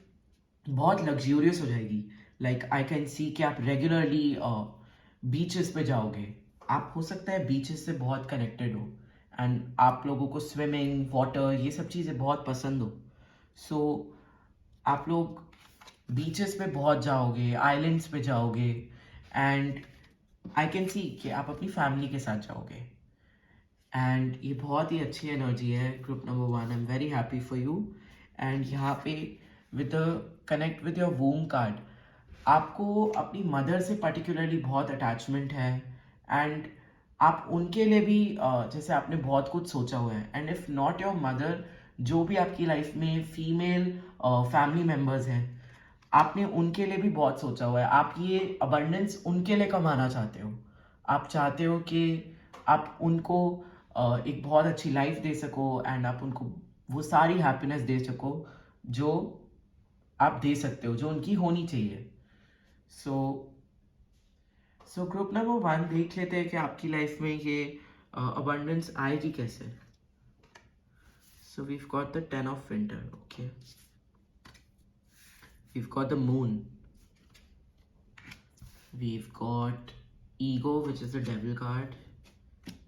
बहुत लग्जूरियस हो जाएगी. लाइक आई कैन सी कि आप रेगुलरली बीचेस पे जाओगे. आप हो सकता है बीचेस से बहुत कनेक्टेड हो एंड आप लोगों को स्विमिंग, वाटर, ये सब चीज़ें बहुत पसंद हो. सो आप लोग बीचेस पे बहुत जाओगे, आइलैंड्स पे जाओगे. एंड आई कैन सी कि आप अपनी फैमिली के साथ जाओगे. एंड ये बहुत ही अच्छी एनर्जी है group number one. I am very happy for you. And यहाँ पे with connect with your womb card, आपको अपनी मदर से पर्टिकुलरली बहुत अटैचमेंट है. एंड आप उनके लिए भी जैसे आपने बहुत कुछ सोचा हुआ है. And if not your mother, जो भी आपकी लाइफ में फीमेल फैमिली मेम्बर्स हैं, आपने उनके लिए भी बहुत सोचा हुआ है. आप ये अबंडेंस उनके लिए कमाना चाहते हो. आप चाहते हो कि आप उनको एक बहुत अच्छी लाइफ दे सको एंड आप उनको वो सारी हैप्पीनेस दे सको जो आप दे सकते हो, जो उनकी होनी चाहिए. सो ग्रुप नंबर वन देख लेते हैं कि आपकी लाइफ में ये अबंडेंस आएगी कैसे? So we've got the 10 of winter, okay. We've got the moon. We've got ego, which is the devil card.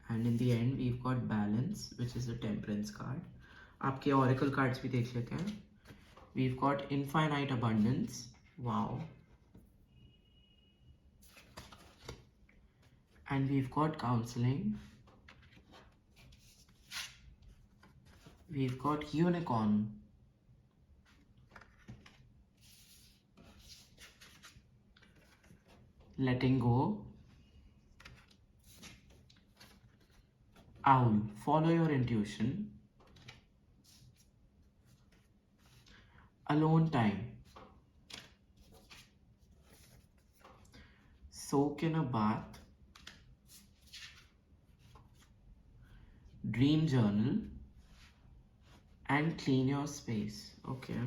And in the end, we've got balance, which is the temperance card. आपके oracle cards भी देख लेते हैं. We've got infinite abundance. Wow. And we've got counseling. We've got unicorn. Letting go. Owl, follow your intuition. Alone time. Soak in a bath. Dream journal. And clean your space. Okay.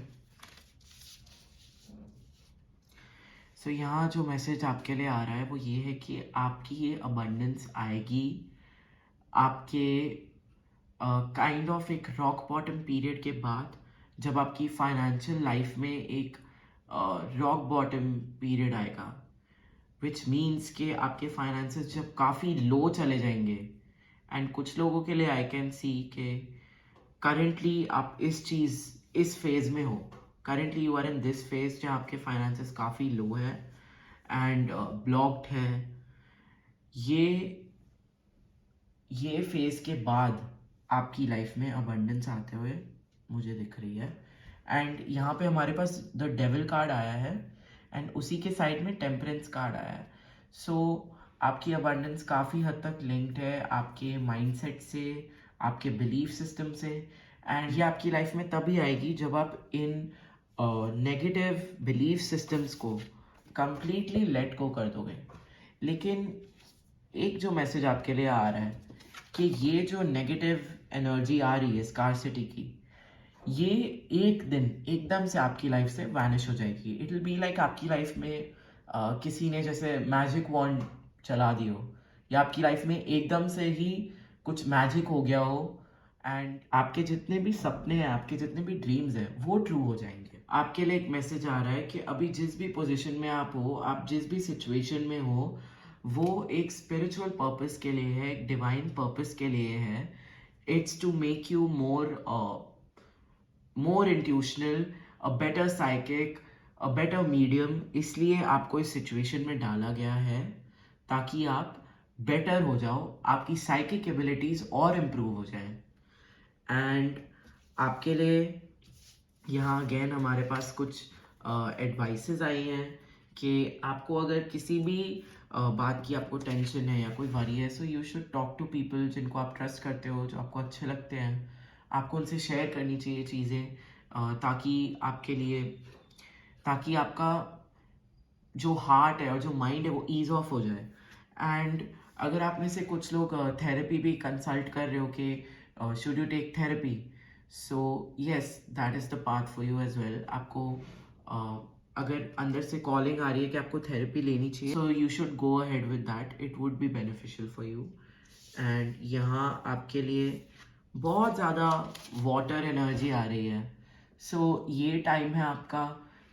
So यहाँ जो message आपके लिए आ रहा है वो ये है कि आपकी ये अबंडेंस आएगी आपके काइंड ऑफ एक रॉक बॉटम पीरियड के बाद, जब आपकी फाइनेंशियल लाइफ में एक रॉक बॉटम पीरियड आएगा, विच मीन्स कि आपके फाइनेंसेस जब काफ़ी लो चले जाएंगे. एंड कुछ लोगों के लिए आई कैन सी के करेंटली आप इस फेज में हो. Currently you are in this phase जहाँ आपके फाइनेंसेस काफ़ी लो है एंड ब्लॉक्ड है. ये फेज के बाद आपकी लाइफ में अबंडेंस आते हुए मुझे दिख रही है. एंड यहाँ पे हमारे पास द डेविल कार्ड आया है एंड उसी के साइड में टेम्परेंस कार्ड आया है. सो आपकी अबंडेंस काफ़ी हद तक लिंक्ड है आपके माइंडसेट से, आपके बिलीफ सिस्टम से. एंड ये आपकी लाइफ में तभी आएगी जब आप इन नेगेटिव बिलीफ सिस्टम्स को कंप्लीटली लेट गो कर दोगे. लेकिन एक जो मैसेज आपके लिए आ रहा है कि ये जो नेगेटिव एनर्जी आ रही है स्कार्सिटी की, ये एक दिन एकदम से आपकी लाइफ से वैनिश हो जाएगी. इट विल बी लाइक आपकी लाइफ में किसी ने जैसे मैजिक वॉन्ड चला दी हो, या आपकी लाइफ में एकदम से ही कुछ मैजिक हो गया हो एंड आपके जितने भी सपने हैं, आपके जितने भी ड्रीम्स हैं, वो ट्रू हो जाएंगे. आपके लिए एक मैसेज आ रहा है कि अभी जिस भी पोजीशन में आप हो, आप जिस भी सिचुएशन में हो, वो एक स्पिरिचुअल पर्पस के लिए है, एक डिवाइन पर्पस के लिए है. It's to make you more intuitional, a better psychic, a better medium. इसलिए आपको इस सिचुएशन में डाला गया है ताकि आप बेटर हो जाओ, आपकी साइकिक एबिलिटीज और इम्प्रूव हो जाए. एंड आपके लिए यहाँ अगेन हमारे पास कुछ एडवाइसेस आई हैं कि आपको अगर किसी भी बात की आपको टेंशन है या कोई वरी है, so you should talk to people जिनको आप ट्रस्ट करते हो, जो आपको अच्छे लगते हैं. आपको उनसे शेयर करनी चाहिए चीज़ें ताकि आपका जो हार्ट है और जो माइंड है वो ईज ऑफ हो जाए. एंड अगर आप में से कुछ लोग थेरेपी भी कंसल्ट कर रहे हो कि should you take therapy, so yes that is the path for you as well. आपको अगर अंदर से कॉलिंग आ रही है कि आपको थेरेपी लेनी चाहिए, सो you should go ahead with that. It would be beneficial for you. And यहाँ आपके लिए बहुत ज़्यादा वाटर एनर्जी आ रही है. सो ये टाइम है आपका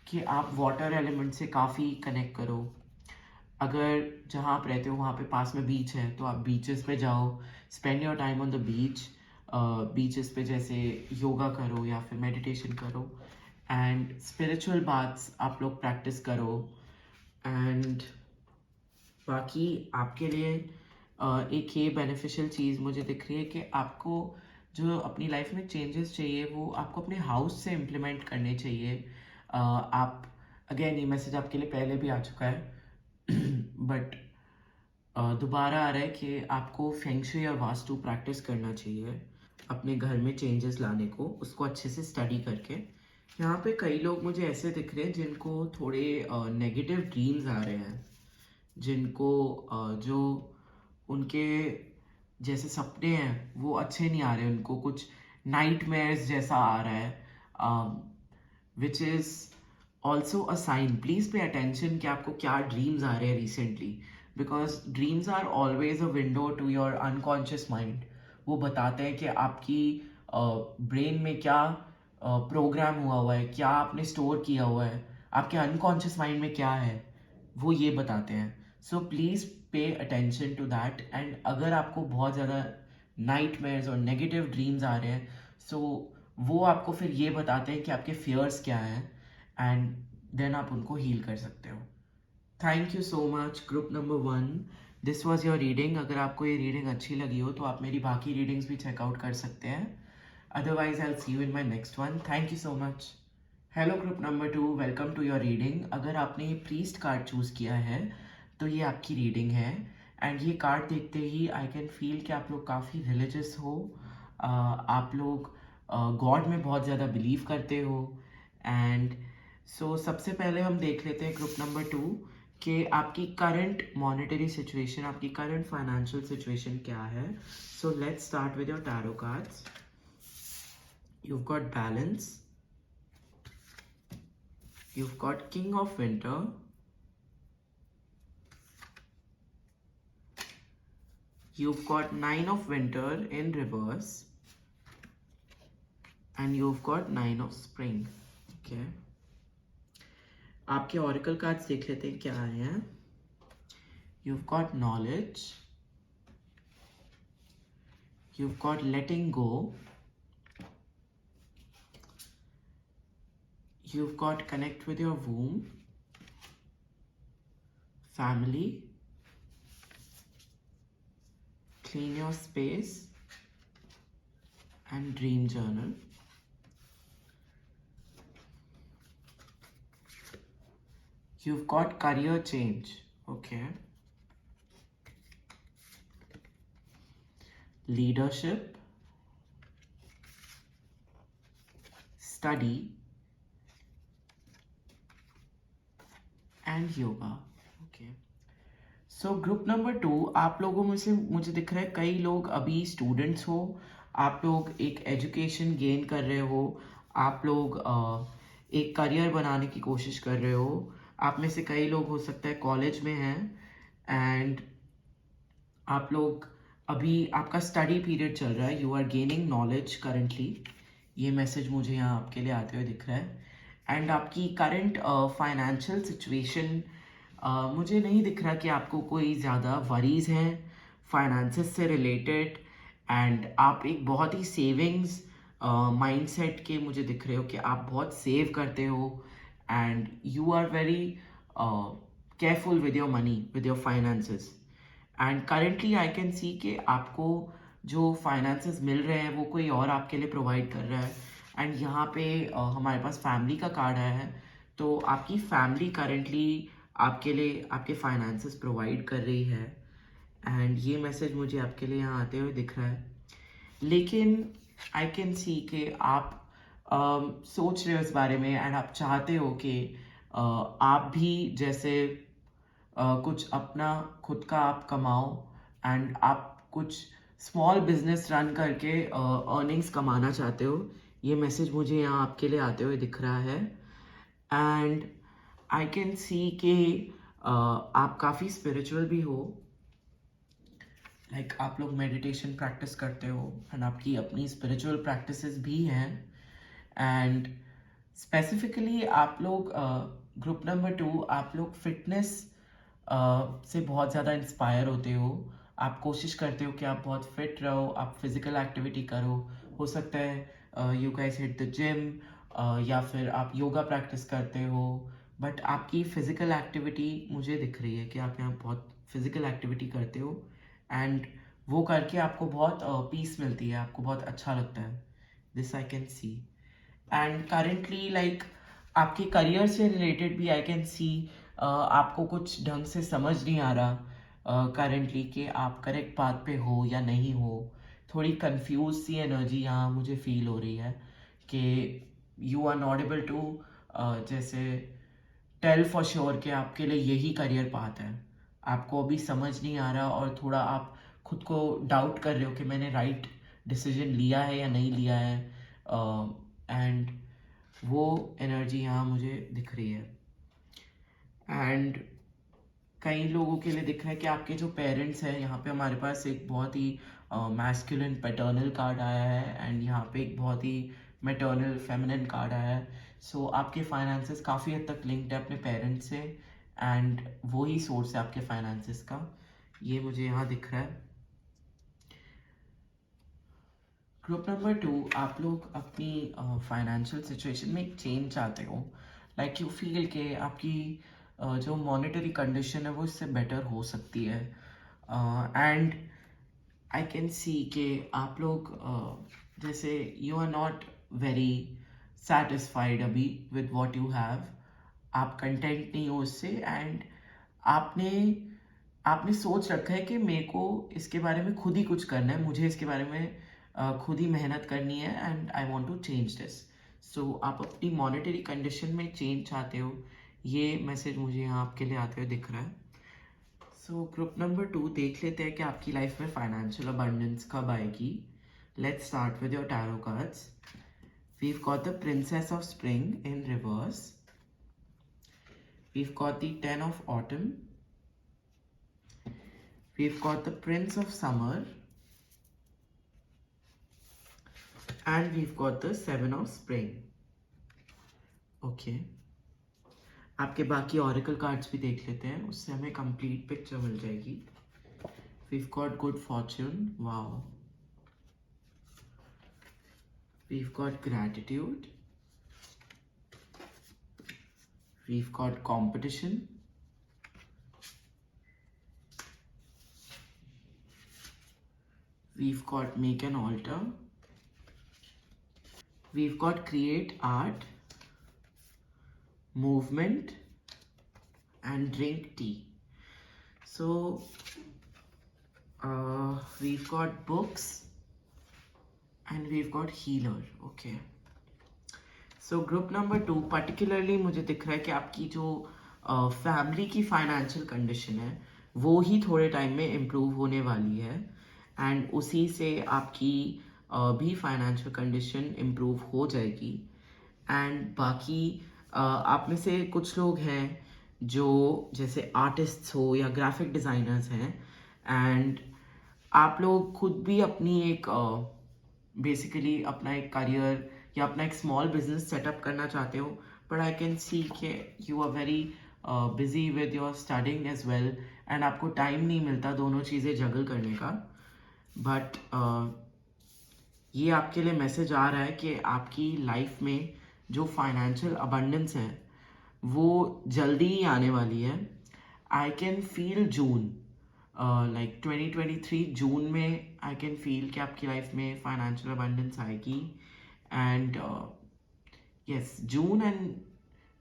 कि आप वाटर एलिमेंट से काफ़ी कनेक्ट करो. अगर जहाँ आप रहते हो वहाँ पे पास में बीच है तो आप बीचेस पे जाओ, spend your time on the beach. Beaches पे जैसे योगा करो या फिर मेडिटेशन करो एंड स्पिरिचुअल बात्स आप लोग प्रैक्टिस करो. एंड बाकी आपके लिए एक ये बेनिफिशियल चीज़ मुझे दिख रही है कि आपको जो अपनी लाइफ में चेंजेस चाहिए वो आपको अपने हाउस से इम्प्लीमेंट करने चाहिए. आप अगेन ये मैसेज आपके लिए पहले भी आ चुका है बट दोबारा आ रहा है कि आपको फेंग शुई और वास्तु प्रैक्टिस करना चाहिए अपने घर में चेंजेस लाने को, उसको अच्छे से स्टडी करके. यहाँ पे कई लोग मुझे ऐसे दिख रहे हैं जिनको थोड़े नेगेटिव ड्रीम्स आ रहे हैं, जिनको जो उनके जैसे सपने हैं वो अच्छे नहीं आ रहे, उनको कुछ नाइटमेयर्स जैसा आ रहा है, which is also a sign. Please pay attention कि आपको क्या ड्रीम्स आ रहे हैं recently. Because dreams are always a window to your unconscious mind. वो बताते हैं कि आपकी ब्रेन में क्या प्रोग्राम हुआ है, क्या आपने स्टोर किया हुआ है, आपके अनकॉन्शियस माइंड में क्या है, वो ये बताते हैं। So please pay attention to that. And अगर आपको बहुत ज़्यादा नाइटमेयर्स और नेगेटिव ड्रीम्स आ रहे हैं, सो वो आपको फिर ये बताते हैं कि आपके फियर्स क्या हैं, एंड देन आप उनको हील कर सकते हो। Thank you so much group number 1। This was your reading. अगर आपको ये रीडिंग अच्छी लगी हो तो आप मेरी बाकी रीडिंग्स भी चेकआउट कर सकते हैं। Otherwise I will see you in my next one. Thank you so much. Hello group number 2, welcome to your reading. अगर आपने ये प्रीस्ट कार्ड चूज़ किया है तो ये आपकी रीडिंग है। एंड ये कार्ड देखते ही आई कैन फील कि आप लोग काफ़ी रिलीजियस हो, आप लोग गॉड में बहुत ज़्यादा बिलीव करते हो। एंड सो सबसे पहले हम देख लेते हैं ग्रुप नंबर 2 कि आपकी करंट मॉनेटरी सिचुएशन, आपकी करंट फाइनेंशियल सिचुएशन क्या है। So let's start with your tarot cards. You've got balance, you've got king of winter, you've got nine of winter in reverse, and you've got nine of spring. Okay, आपके oracle cards देख लेते हैं क्या आए हैं। You've got knowledge, you've got letting go, you've got connect with your womb, family, clean your space, and dream journal. You've got career change. Okay, leadership, study, and yoga. Okay, so group number 2, आप लोगों में से मुझे दिख रहा है कई लोग अभी स्टूडेंट्स हो, आप लोग एक एजुकेशन गेन कर रहे हो, आप लोग एक करियर बनाने की कोशिश कर रहे हो। आप में से कई लोग हो सकता है कॉलेज में हैं, एंड आप लोग अभी आपका स्टडी पीरियड चल रहा है, you are gaining knowledge currently. ये मैसेज मुझे यहाँ आपके लिए आते हुए दिख रहा है। एंड आपकी करंट फाइनेंशियल सिचुएशन, मुझे नहीं दिख रहा कि आपको कोई ज़्यादा वरीज हैं फाइनेंसेस से रिलेटेड। एंड आप एक बहुत ही सेविंग्स माइंडसेट के मुझे दिख रहे हो कि आप बहुत सेव करते हो, and you are very careful with your money, with your finances. And currently I can see कि आपको जो फाइनेंसेस मिल रहे हैं वो कोई और आपके लिए प्रोवाइड कर रहा है। एंड यहाँ पे हमारे पास फैमिली का कार्ड आया है, तो आपकी फैमिली करेंटली आपके लिए आपके फाइनेंसेस प्रोवाइड कर रही है। एंड ये मैसेज मुझे आपके लिए यहाँ आते हुए दिख रहा है। लेकिन आई कैन सी कि आप सोच रहे हो इस बारे में, एंड आप चाहते हो कि आप भी जैसे कुछ अपना खुद का आप कमाओ, एंड आप कुछ स्मॉल बिजनेस रन करके अर्निंग्स कमाना चाहते हो। ये मैसेज मुझे यहाँ आपके लिए आते हुए दिख रहा है। एंड आई कैन सी कि आप काफ़ी स्पिरिचुअल भी हो, लाइक आप लोग मेडिटेशन प्रैक्टिस करते हो, एंड आपकी अपनी स्पिरिचुअल प्रैक्टिसेस भी हैं। एंड स्पेसिफिकली आप लोग ग्रुप नंबर 2, आप लोग फिटनेस से बहुत ज़्यादा इंस्पायर होते आप कोशिश करते हो कि आप बहुत फिट रहो, आप फिजिकल एक्टिविटी करो। हो सकता है you guys hit the gym, या फिर आप योगा प्रैक्टिस करते हो। बट आपकी फिजिकल एक्टिविटी मुझे दिख रही है कि आप यहाँ बहुत फिजिकल एक्टिविटी करते हो, एंड वो करके आपको बहुत पीस मिलती है, आपको बहुत अच्छा लगता है। This I can C. And currently like आपके करियर से रिलेटेड भी आई कैन सी आपको कुछ ढंग से समझ नहीं आ रहा करेंटली कि आप करेक्ट पाथ पे हो या नहीं हो। थोड़ी कंफ्यूज सी एनर्जी यहाँ मुझे फील हो रही है कि you are not able to जैसे टेल फॉर श्योर कि आपके लिए यही करियर पाथ है। आपको अभी समझ नहीं आ रहा, और थोड़ा आप खुद को डाउट कर रहे हो कि मैंने राइट डिसीजन लिया है या नहीं लिया है। एंड वो एनर्जी यहाँ मुझे दिख रही है। एंड कई लोगों के लिए दिख रहा है कि आपके जो पेरेंट्स हैं, यहाँ पे हमारे पास एक बहुत ही मैस्कुलिन पैटर्नल कार्ड आया है एंड यहाँ पे एक बहुत ही मैटर्नल फेमिनिन कार्ड आया है। सो आपके फाइनेंसेस काफ़ी हद तक लिंक्ड है अपने पेरेंट्स से एंड वही सोर्स है आपके फाइनेंसेस का, ये मुझे यहाँ दिख रहा है। ग्रुप नंबर 2, आप लोग अपनी फाइनेंशियल सिचुएशन में एक चेंज चाहते हो, लाइक यू फील कि आपकी जो मॉनेटरी कंडीशन है वो इससे बेटर हो सकती है एंड आई कैन सी कि आप लोग जैसे you are not very satisfied अभी विद व्हाट यू हैव, आप कंटेंट नहीं हो उससे एंड आपने आपने सोच रखा है कि मेरे को इसके बारे में खुद ही कुछ करना है, मुझे इसके बारे में खुद ही मेहनत करनी है and I want to change this. So आप अपनी मॉनेटरी कंडीशन में चेंज चाहते हो, ये मैसेज मुझे यहाँ आपके लिए आते हुए दिख रहा है। सो ग्रुप नंबर 2, देख लेते हैं कि आपकी लाइफ में फाइनेंशियल अबंडेंस कब आएगी। Let's start with your tarot cards. We've got the princess of spring in reverse, we've got the 10 of autumn, we've got the Prince of Summer, and we've got the 7 of Spring. Okay. आपके बाकी oracle cards भी देख लेते हैं, उससे हमें complete picture मिल जाएगी। We've got good fortune. Wow. We've got gratitude. We've got competition. We've got make an altar. We've got create art, movement, and drink tea. So we've got books and we've got healer. Okay. So group number 2, particularly मुझे दिख रहा है कि आपकी जो family की financial condition है वो ही थोड़े टाइम में इम्प्रूव होने वाली है एंड उसी से आपकी भी फाइनेंशियल कंडीशन इम्प्रूव हो जाएगी एंड बाकी आप में से कुछ लोग हैं जो जैसे आर्टिस्ट्स हो या ग्राफिक डिज़ाइनर्स हैं एंड आप लोग खुद भी अपनी एक बेसिकली अपना एक करियर या अपना एक स्मॉल बिजनेस सेटअप करना चाहते हो, बट आई कैन सी के you are very busy with your studying as well and आपको टाइम नहीं मिलता दोनों चीज़ें जगल करने का। बट ये आपके लिए मैसेज आ रहा है कि आपकी लाइफ में जो फाइनेंशियल अबंडेंस है वो जल्दी ही आने वाली है। I can feel June, like 2023 जून में आई कैन फील कि आपकी लाइफ में फाइनेंशियल अबंडेंस आएगी and yes, June and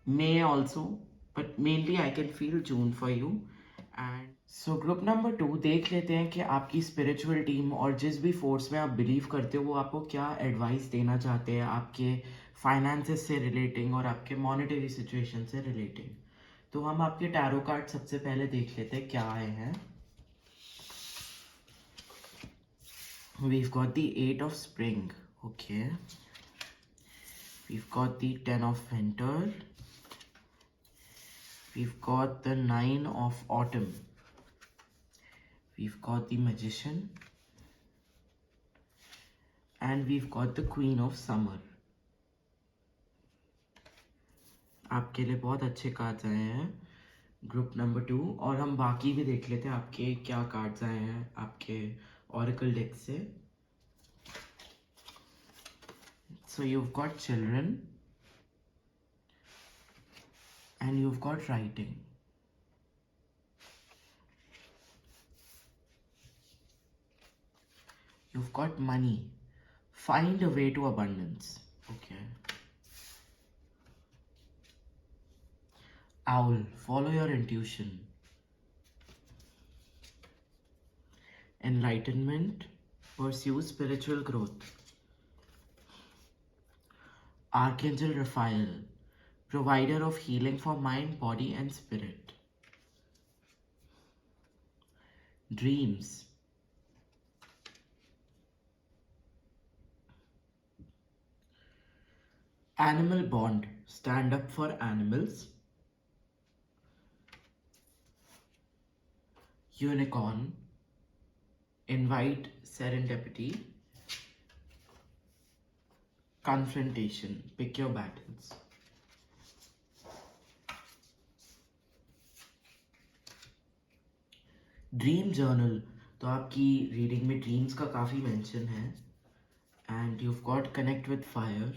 May also, but mainly I can feel June for you. And so group number 2, देख लेते हैं कि आपकी स्पिरिचुअल टीम और जिस भी फोर्स में आप बिलीव करते हो वो आपको क्या एडवाइस देना चाहते हैं आपके फाइनेंसेस से रिलेटिंग और आपके मॉनेटरी सिचुएशन से रिलेटिंग। तो हम आपके टैरो कार्ड सबसे पहले देख लेते हैं क्या आए हैं। We've got the 8 of Spring. Okay. We've got the 10 of Winter. We've got the 9 of Autumn. We've got the Magician. And we've got the Queen of Summer. आपके लिए बहुत अच्छे कार्ड्स आए हैं ग्रुप नंबर 2, और हम बाकी भी देख लेते हैं आपके क्या कार्ड्स आए हैं आपके ऑरेकल डेक से। So you've got children and you've got writing. You've got money. Find a way to abundance. Okay. Owl, follow your intuition. Enlightenment, pursue spiritual growth. Archangel Raphael, provider of healing for mind, body and spirit. Dreams. Animal bond, stand up for animals. unicorn, invite serendipity, confrontation, pick your battles. Dream journal, तो आपकी reading में dreams का काफ़ी mention है. And you've got connect with fire,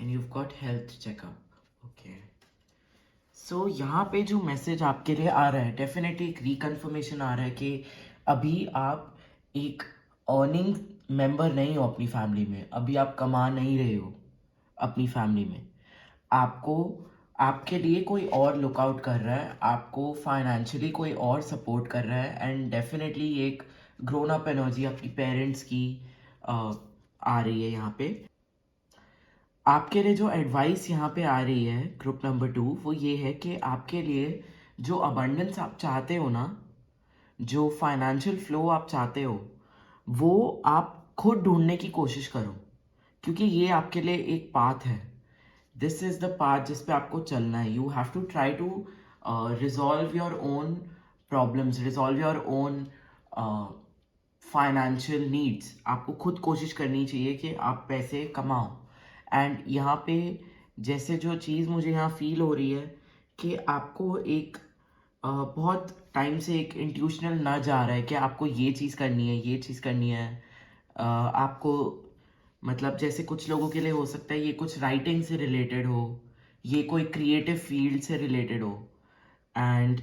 and you've got health checkup. Okay. सो यहाँ पे जो message आपके लिए आ रहा है, डेफिनेटली एक रिकन्फर्मेशन आ रहा है कि अभी आप एक अर्निंग मेंबर नहीं हो अपनी फैमिली में. अभी आप कमा नहीं रहे हो अपनी फैमिली में. आपको आपके लिए कोई और लुकआउट कर रहा है, आपको फाइनेंशियली कोई और सपोर्ट कर रहा है. एंड डेफिनेटली एक ग्रोन अप एनर्जी आपकी पेरेंट्स की आ रही है यहाँ पे. आपके लिए जो एडवाइस यहाँ पे आ रही है ग्रुप नंबर 2, वो ये है कि आपके लिए जो अबंडेंस आप चाहते हो ना, जो फाइनेंशियल फ्लो आप चाहते हो, वो आप खुद ढूंढने की कोशिश करो, क्योंकि ये आपके लिए एक पाथ है. दिस इज द पाथ जिस पे आपको चलना है. You have to try to resolve your own problems, resolve your own financial needs. आपको खुद कोशिश करनी चाहिए कि आप पैसे कमाओ. एंड यहाँ पे जैसे जो चीज़ मुझे यहाँ फील हो रही है कि आपको एक बहुत टाइम से एक इंट्यूशनल नज आ रहा है कि आपको ये चीज़ करनी है, ये चीज़ करनी है. आपको मतलब जैसे कुछ लोगों के लिए हो सकता है ये कुछ राइटिंग से रिलेटेड हो, ये कोई क्रिएटिव फील्ड से रिलेटेड हो. एंड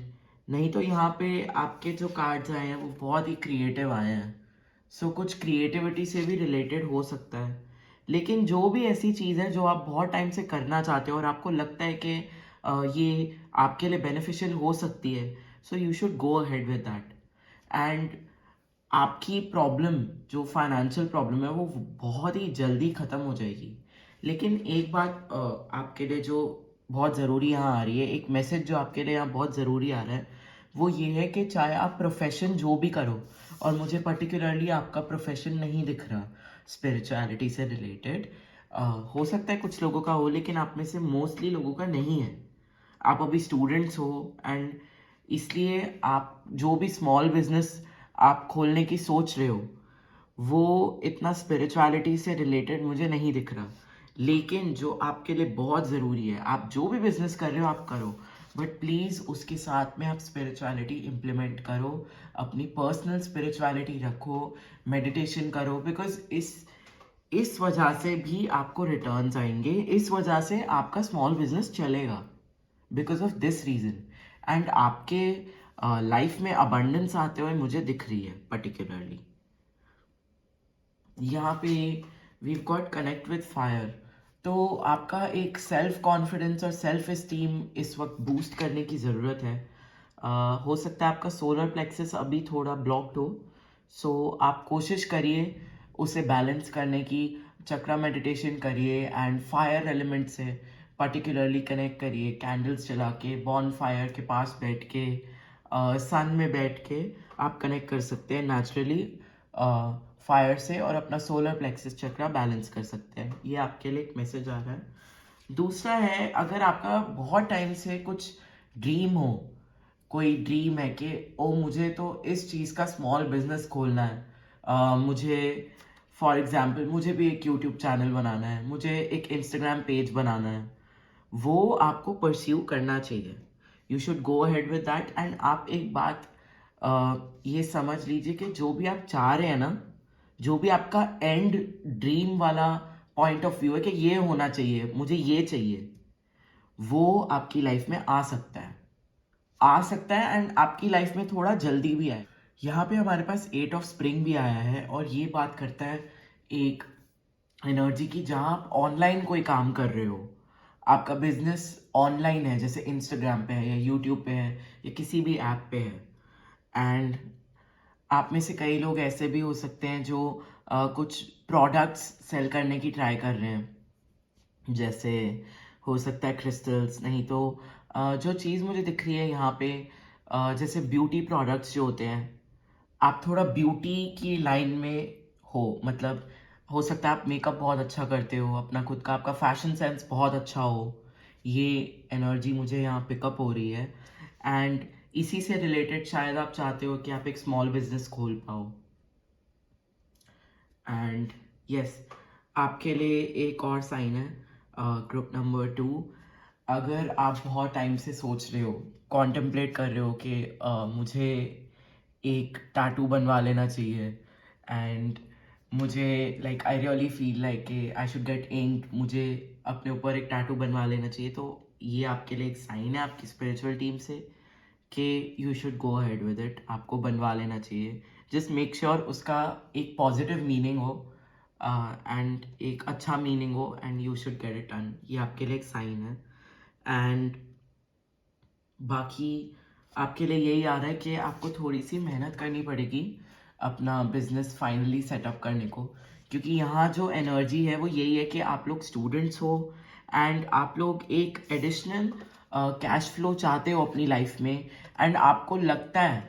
नहीं तो यहाँ पे आपके जो कार्ड्स आए हैं वो बहुत ही क्रिएटिव आए हैं. सो कुछ क्रिएटिविटी से भी रिलेटेड हो सकता है. लेकिन जो भी ऐसी चीज़ है जो आप बहुत टाइम से करना चाहते हो और आपको लगता है कि ये आपके लिए बेनिफिशियल हो सकती है, so you should go ahead with that. And आपकी प्रॉब्लम जो फाइनेंशियल प्रॉब्लम है वो बहुत ही जल्दी ख़त्म हो जाएगी. लेकिन एक बात आपके लिए जो बहुत ज़रूरी यहाँ आ रही है, एक मैसेज जो आपके लिए यहाँ बहुत ज़रूरी आ रहा है, वो ये है कि चाहे आप प्रोफेशन जो भी करो, और मुझे पर्टिकुलरली आपका प्रोफेशन नहीं दिख रहा स्पिरिचुअलिटी से रिलेटेड. हो सकता है कुछ लोगों का हो, लेकिन आप में से मोस्टली लोगों का नहीं है. आप अभी स्टूडेंट्स हो, एंड इसलिए आप जो भी स्मॉल बिजनेस आप खोलने की सोच रहे हो वो इतना स्पिरिचुअलिटी से रिलेटेड मुझे नहीं दिख रहा. लेकिन जो आपके लिए बहुत ज़रूरी है, आप जो भी बिजनेस कर रहे हो आप करो, बट प्लीज़ उसके साथ में आप स्पिरिचुअलिटी इम्प्लीमेंट करो, अपनी पर्सनल स्पिरिचुअलिटी रखो, मेडिटेशन करो. बिकॉज इस वजह से भी आपको रिटर्न्स आएंगे, इस वजह से आपका स्मॉल बिजनेस चलेगा, because of this reason. And आपके लाइफ में अबंडेंस आते हुए मुझे दिख रही है पर्टिकुलरली. यहाँ पे weave got connect with fire, तो आपका एक सेल्फ कॉन्फिडेंस और सेल्फ इस्टीम इस वक्त बूस्ट करने की ज़रूरत है. हो सकता है आपका सोलर प्लेक्सस अभी थोड़ा ब्लॉक्ड हो, सो आप कोशिश करिए उसे बैलेंस करने की. चक्रा मेडिटेशन करिए एंड फायर एलिमेंट से पर्टिकुलरली कनेक्ट करिए, कैंडल्स जला के, बॉन फायर के पास बैठ के, सन में बैठ के आप कनेक्ट कर सकते हैं नेचुरली फायर से, और अपना सोलर प्लेक्सस चक्रा बैलेंस कर सकते हैं. ये आपके लिए एक मैसेज आ रहा है. दूसरा है, अगर आपका बहुत टाइम से कुछ ड्रीम हो, कोई ड्रीम है कि ओ मुझे तो इस चीज़ का स्मॉल बिजनेस खोलना है, मुझे फॉर एग्जांपल मुझे भी एक यूट्यूब चैनल बनाना है, मुझे एक इंस्टाग्राम पेज बनाना है, वो आपको परस्यू करना चाहिए. You should go ahead with that. And आप एक बात ये समझ लीजिए कि जो भी आप चाह रहे हैं ना, जो भी आपका एंड ड्रीम वाला पॉइंट ऑफ व्यू है कि ये होना चाहिए, मुझे ये चाहिए, वो आपकी लाइफ में आ सकता है, एंड आपकी लाइफ में थोड़ा जल्दी भी आए. यहाँ पे हमारे पास 8 ऑफ स्प्रिंग भी आया है, और ये बात करता है एक एनर्जी की जहाँ आप ऑनलाइन कोई काम कर रहे हो, आपका बिजनेस ऑनलाइन है, जैसे इंस्टाग्राम पे है या यूट्यूब पे है या किसी भी ऐप पे है. एंड आप में से कई लोग ऐसे भी हो सकते हैं जो कुछ प्रोडक्ट्स सेल करने की ट्राई कर रहे हैं, जैसे हो सकता है क्रिस्टल्स, नहीं तो जो चीज़ मुझे दिख रही है यहाँ पे जैसे ब्यूटी प्रोडक्ट्स जो होते हैं. आप थोड़ा ब्यूटी की लाइन में हो, मतलब हो सकता है आप मेकअप बहुत अच्छा करते हो, अपना खुद का आपका फैशन सेंस बहुत अच्छा हो. ये एनर्जी मुझे यहाँ पिकअप हो रही है. एंड इसी से रिलेटेड शायद आप चाहते हो कि आप एक स्मॉल बिजनेस खोल पाओ। एंड यस, आपके लिए एक और साइन है, ग्रुप नंबर 2। अगर आप बहुत टाइम से सोच रहे हो, कॉन्टेम्पलेट कर रहे हो कि मुझे एक टैटू बनवा लेना चाहिए, एंड मुझे like I really feel like कि आई शुड गेट इंक, मुझे अपने ऊपर एक टैटू बनवा लेना चाहिए, तो ये आपके लिए एक साइन है आपकी स्पिरिचुअल टीम से कि you should go ahead with it, आपको बनवा लेना चाहिए। जस्ट मेक श्योर उसका एक पॉजिटिव मीनिंग हो, एंड एक अच्छा मीनिंग हो, and you should get it done. ये आपके लिए एक साइन है। एंड बाकी आपके लिए यही आ रहा है कि आपको थोड़ी सी मेहनत करनी पड़ेगी अपना बिजनेस फाइनली सेटअप करने को, क्योंकि यहाँ जो एनर्जी है वो यही है कि आप लोग स्टूडेंट्स हो, एंड आप लोग एक एडिशनल कैश फ्लो चाहते हो अपनी लाइफ में, एंड आपको लगता है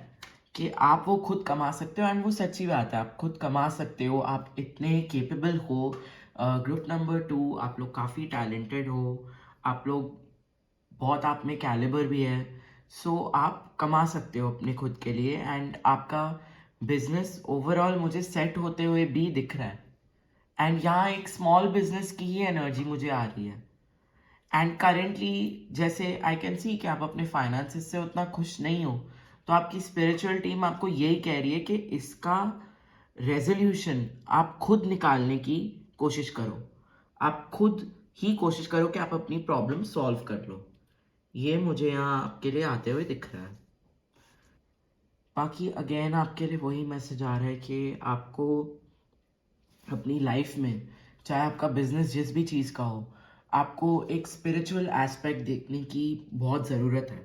कि आप वो खुद कमा सकते हो, एंड वो सच्ची बात है, आप खुद कमा सकते हो, आप इतने केपेबल हो। ग्रुप नंबर 2, आप लोग काफ़ी टैलेंटेड हो, आप लोग बहुत आप में कैलिबर भी है, सो आप कमा सकते हो अपने खुद के लिए, एंड आपका बिजनेस ओवरऑल मुझे सेट होते हुए भी दिख रहा है। एंड यहाँ एक स्मॉल बिजनेस की ही एनर्जी मुझे आ रही है। एंड करेंटली जैसे आई कैन सी कि आप अपने फाइनेंसेस से उतना खुश नहीं हो, तो आपकी स्पिरिचुअल टीम आपको यही कह रही है कि इसका रेजोल्यूशन आप खुद निकालने की कोशिश करो, आप खुद ही कोशिश करो कि आप अपनी प्रॉब्लम सॉल्व कर लो। ये मुझे यहाँ आपके लिए आते हुए दिख रहा है। बाकी अगेन आपके लिए वही मैसेज आ रहा है कि आपको अपनी लाइफ में, चाहे आपका बिजनेस जिस भी चीज़ का हो, आपको एक स्पिरिचुअल एस्पेक्ट देखने की बहुत ज़रूरत है।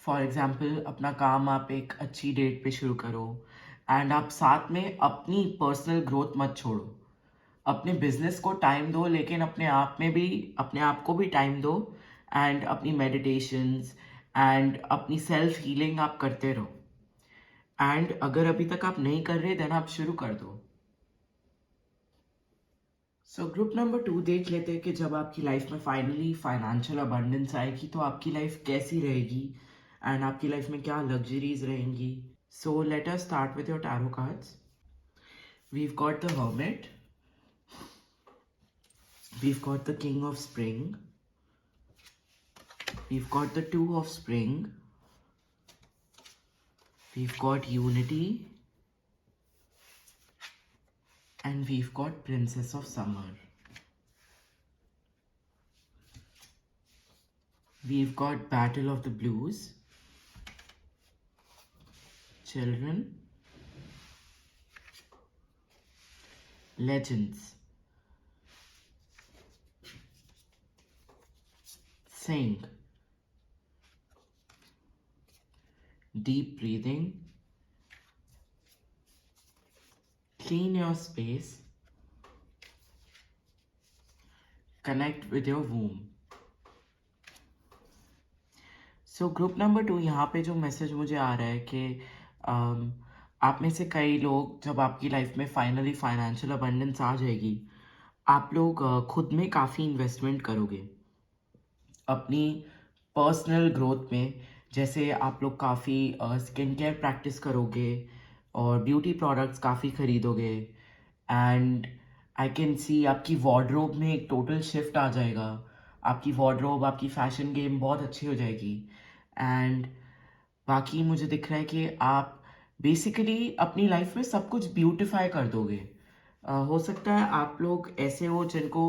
फॉर एग्जाम्पल, अपना काम आप एक अच्छी डेट पे शुरू करो, एंड आप साथ में अपनी पर्सनल ग्रोथ मत छोड़ो। अपने बिजनेस को टाइम दो, लेकिन अपने आप में भी, अपने आप को भी टाइम दो, एंड अपनी मेडिटेशंस एंड अपनी सेल्फ हीलिंग आप करते रहो। एंड अगर अभी तक आप नहीं कर रहे, देन आप शुरू कर दो। सो ग्रुप नंबर 2 देख लेते हैं कि जब आपकी लाइफ में फाइनली फाइनेंशियल अबंडेंस आएगी तो आपकी लाइफ कैसी रहेगी, एंड आपकी लाइफ में क्या लग्जरीज रहेंगी। So let us start with your tarot cards. We've got the hermit, we've got the king of spring, we've got the two of spring, we've got unity, and we've got princess of summer. We've got battle of the blues, children, legends, sing, deep breathing, clean your space, connect with your womb. So group number 2, यहाँ पे जो message मुझे आ रहा है कि आप में से कई लोग, जब आपकी लाइफ में फाइनली फाइनेंशियल अबंडेंस आ जाएगी, आप लोग खुद में काफ़ी इन्वेस्टमेंट करोगे अपनी पर्सनल ग्रोथ में। जैसे आप लोग काफ़ी स्किन केयर प्रैक्टिस करोगे और ब्यूटी प्रोडक्ट्स काफ़ी खरीदोगे, एंड आई कैन सी आपकी वार्डरोब में एक टोटल शिफ्ट आ जाएगा। आपकी वार्डरोब, आपकी फैशन गेम बहुत अच्छी हो जाएगी। एंड बाकी मुझे दिख रहा है कि आप बेसिकली अपनी लाइफ में सब कुछ ब्यूटिफाई कर दोगे। हो सकता है आप लोग ऐसे हो जिनको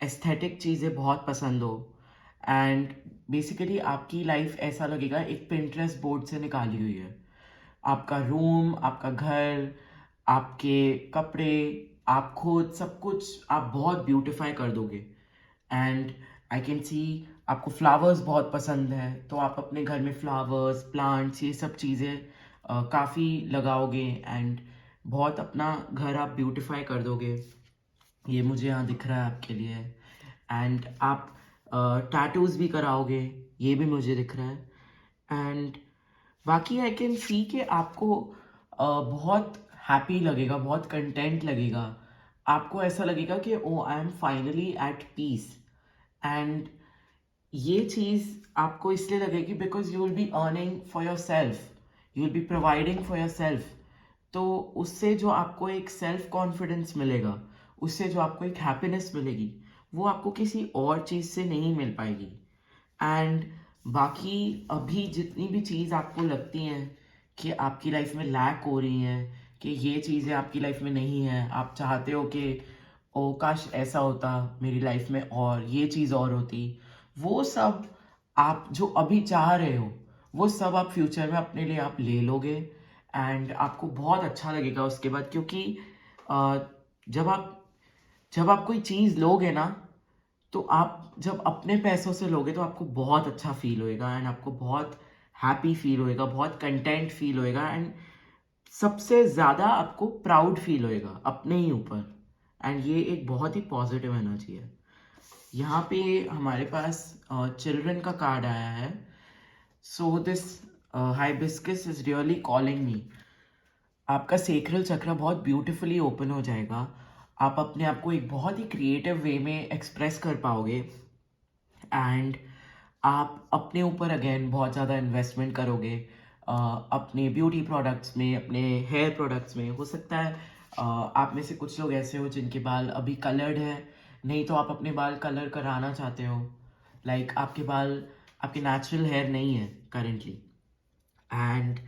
एस्थेटिक चीज़ें बहुत पसंद हो, एंड बेसिकली आपकी लाइफ ऐसा लगेगा एक पिंटरेस्ट बोर्ड से निकाली हुई है। आपका रूम, आपका घर, आपके कपड़े, आप खुद, सब कुछ आप बहुत ब्यूटिफाई कर दोगे। एंड आई कैन सी आपको फ्लावर्स बहुत पसंद है, तो आप अपने घर में फ्लावर्स, प्लांट्स, ये सब चीज़ें काफ़ी लगाओगे, एंड बहुत अपना घर आप ब्यूटिफाई कर दोगे। ये मुझे यहाँ दिख रहा है आपके लिए। एंड आप टैटूज भी कराओगे, ये भी मुझे दिख रहा है। एंड बाकी आई कैन सी कि आपको बहुत हैप्पी लगेगा, बहुत कंटेंट लगेगा। आपको ऐसा लगेगा कि oh I am finally at peace. And ये चीज़ आपको इसलिए लगेगी because you will be earning for yourself, you will be providing for yourself. तो उससे जो आपको एक सेल्फ कॉन्फिडेंस मिलेगा, उससे जो आपको एक हैप्पीनेस मिलेगी, वो आपको किसी और चीज़ से नहीं मिल पाएगी। एंड बाकी अभी जितनी भी चीज़ आपको लगती हैं कि आपकी लाइफ में लैक हो रही हैं, कि ये चीज़ें आपकी लाइफ में नहीं है, आप चाहते हो कि ओ काश ऐसा होता मेरी लाइफ में और ये चीज़ और होती, वो सब आप जो अभी चाह रहे हो, वो सब आप फ्यूचर में अपने लिए आप ले लोगे। एंड आपको बहुत अच्छा लगेगा उसके बाद, क्योंकि अ, जब आप जब आप कोई चीज़ लोगे ना, तो आप जब अपने पैसों से लोगे तो आपको बहुत अच्छा फील होएगा, एंड आपको बहुत हैप्पी फील होएगा, बहुत कंटेंट फील होएगा, एंड सबसे ज़्यादा आपको प्राउड फील होएगा अपने ही ऊपर। एंड ये एक बहुत ही पॉजिटिव एनर्जी है। यहाँ पे हमारे पास चिल्ड्रन का कार्ड आया है। So this hibiscus is really calling me. आपका सेक्रल चक्र बहुत ब्यूटीफुली ओपन हो जाएगा। आप अपने आप को एक बहुत ही क्रिएटिव वे में एक्सप्रेस कर पाओगे, एंड आप अपने ऊपर अगेन बहुत ज़्यादा इन्वेस्टमेंट करोगे, अपने ब्यूटी प्रोडक्ट्स में, अपने हेयर प्रोडक्ट्स में। हो सकता है आप में से कुछ लोग ऐसे हो जिनके बाल अभी कलर्ड है, नहीं तो आप अपने बाल कलर कराना चाहते हो। लाइक आपके बाल, आपके नेचुरल हेयर नहीं है करेंटली। एंड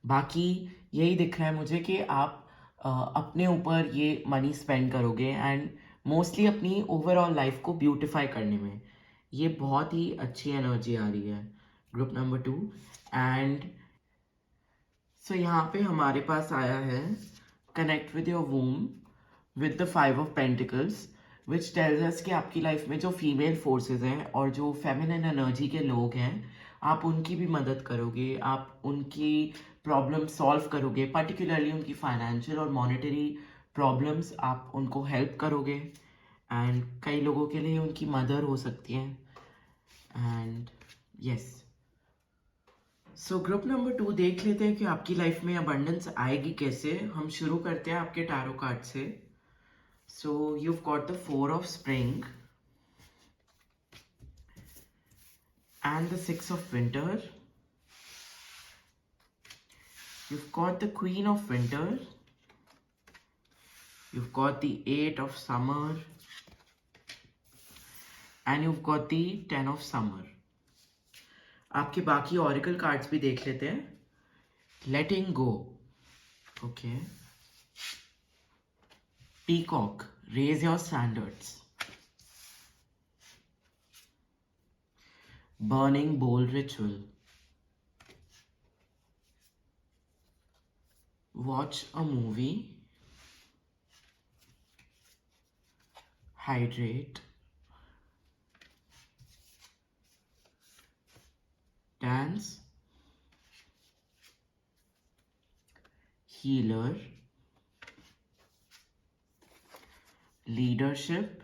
बाकी यही दिख रहा है मुझे कि आप अपने ऊपर ये मनी स्पेंड करोगे, एंड मोस्टली अपनी ओवरऑल लाइफ को ब्यूटिफाई करने में। ये बहुत ही अच्छी एनर्जी आ रही है ग्रुप नंबर 2। एंड सो यहाँ पे हमारे पास आया है connect with your womb with the 5 of pentacles, which tells us कि आपकी लाइफ में जो फीमेल फोर्सेस हैं और जो फेमिनिन एनर्जी के लोग हैं, आप उनकी भी मदद करोगे, आप उनकी प्रॉब्लम सॉल्व करोगे, पर्टिकुलरली उनकी फाइनेंशियल और मॉनेटरी प्रॉब्लम्स, आप उनको हेल्प करोगे। एंड कई लोगों के लिए उनकी मदर हो सकती हैं। And yes, so group number 2 देख लेते हैं कि आपकी लाइफ में अबंडेंस आएगी कैसे। हम शुरू करते हैं आपके टैरो कार्ड से। सो you've got the 4 of Spring and the 6 of Winter. You've got the Queen of Winter. You've got the 8 of Summer. And you've got the 10 of Summer. आपके बाकी ऑरिकल कार्ड्स भी देख लेते हैं। Letting Go. Okay. Peacock. Raise your standards. Burning Bowl Ritual. Watch a movie. Hydrate. Dance. Healer. Leadership.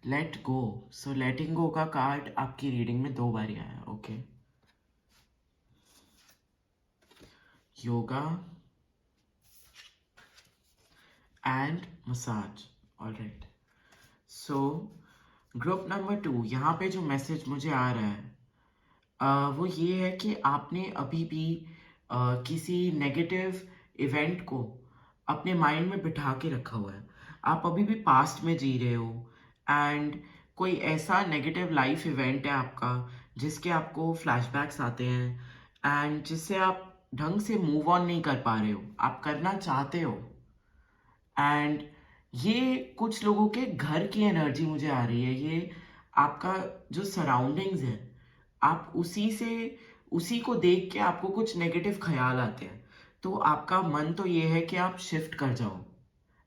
Let go. So letting go का card आपकी reading में 2 बार आया है। Okay, yoga and massage. Alright, so group number 2, यहाँ पे जो message मुझे आ रहा है वो ये है कि आपने अभी भी किसी नेगेटिव इवेंट को अपने माइंड में बिठा के रखा हुआ है। आप अभी भी पास्ट में जी रहे हो, एंड कोई ऐसा नेगेटिव लाइफ इवेंट है आपका जिसके आपको फ्लैशबैक्स आते हैं, एंड जिससे आप ढंग से मूव ऑन नहीं कर पा रहे हो, आप करना चाहते हो। एंड ये कुछ लोगों के घर की एनर्जी मुझे आ रही है। ये आपका जो सराउंडिंग्स है, आप उसी को देख के आपको कुछ नेगेटिव ख्याल आते हैं, तो आपका मन तो ये है कि आप शिफ्ट कर जाओ।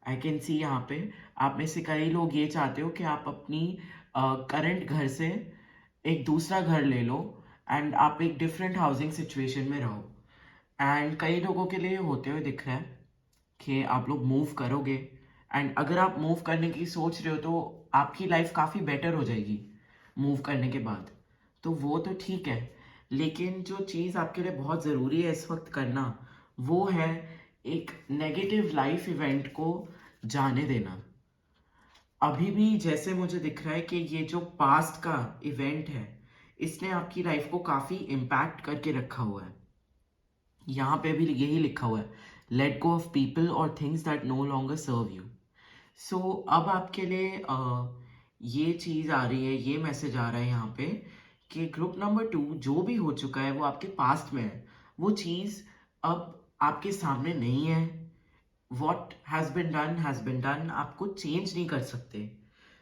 आई कैन सी यहाँ पे आप में से कई लोग ये चाहते हो कि आप अपनी करंट घर से एक दूसरा घर ले लो, एंड आप एक डिफरेंट हाउसिंग सिचुएशन में रहो। एंड कई लोगों के लिए होते हुए दिख रहा है कि आप लोग मूव करोगे, एंड अगर आप मूव करने की सोच रहे हो तो आपकी लाइफ काफ़ी बेटर हो जाएगी मूव करने के बाद। तो वो तो ठीक है, लेकिन जो चीज़ आपके लिए बहुत ज़रूरी है इस वक्त करना, वो है एक नेगेटिव लाइफ इवेंट को जाने देना। अभी भी जैसे मुझे दिख रहा है कि ये जो पास्ट का इवेंट है, इसने आपकी लाइफ को काफ़ी इम्पैक्ट करके रखा हुआ है। यहाँ पे भी यही लिखा हुआ है, लेट गो ऑफ पीपल और things that no longer serve you. So अब आपके लिए ये चीज़ आ रही है, ये मैसेज आ रहा है यहाँ पे कि ग्रुप नंबर 2 जो भी हो चुका है वो आपके पास्ट में है। वो चीज़ अब आपके सामने नहीं है। वॉट हैज़ बिन डन, आप कुछ चेंज नहीं कर सकते।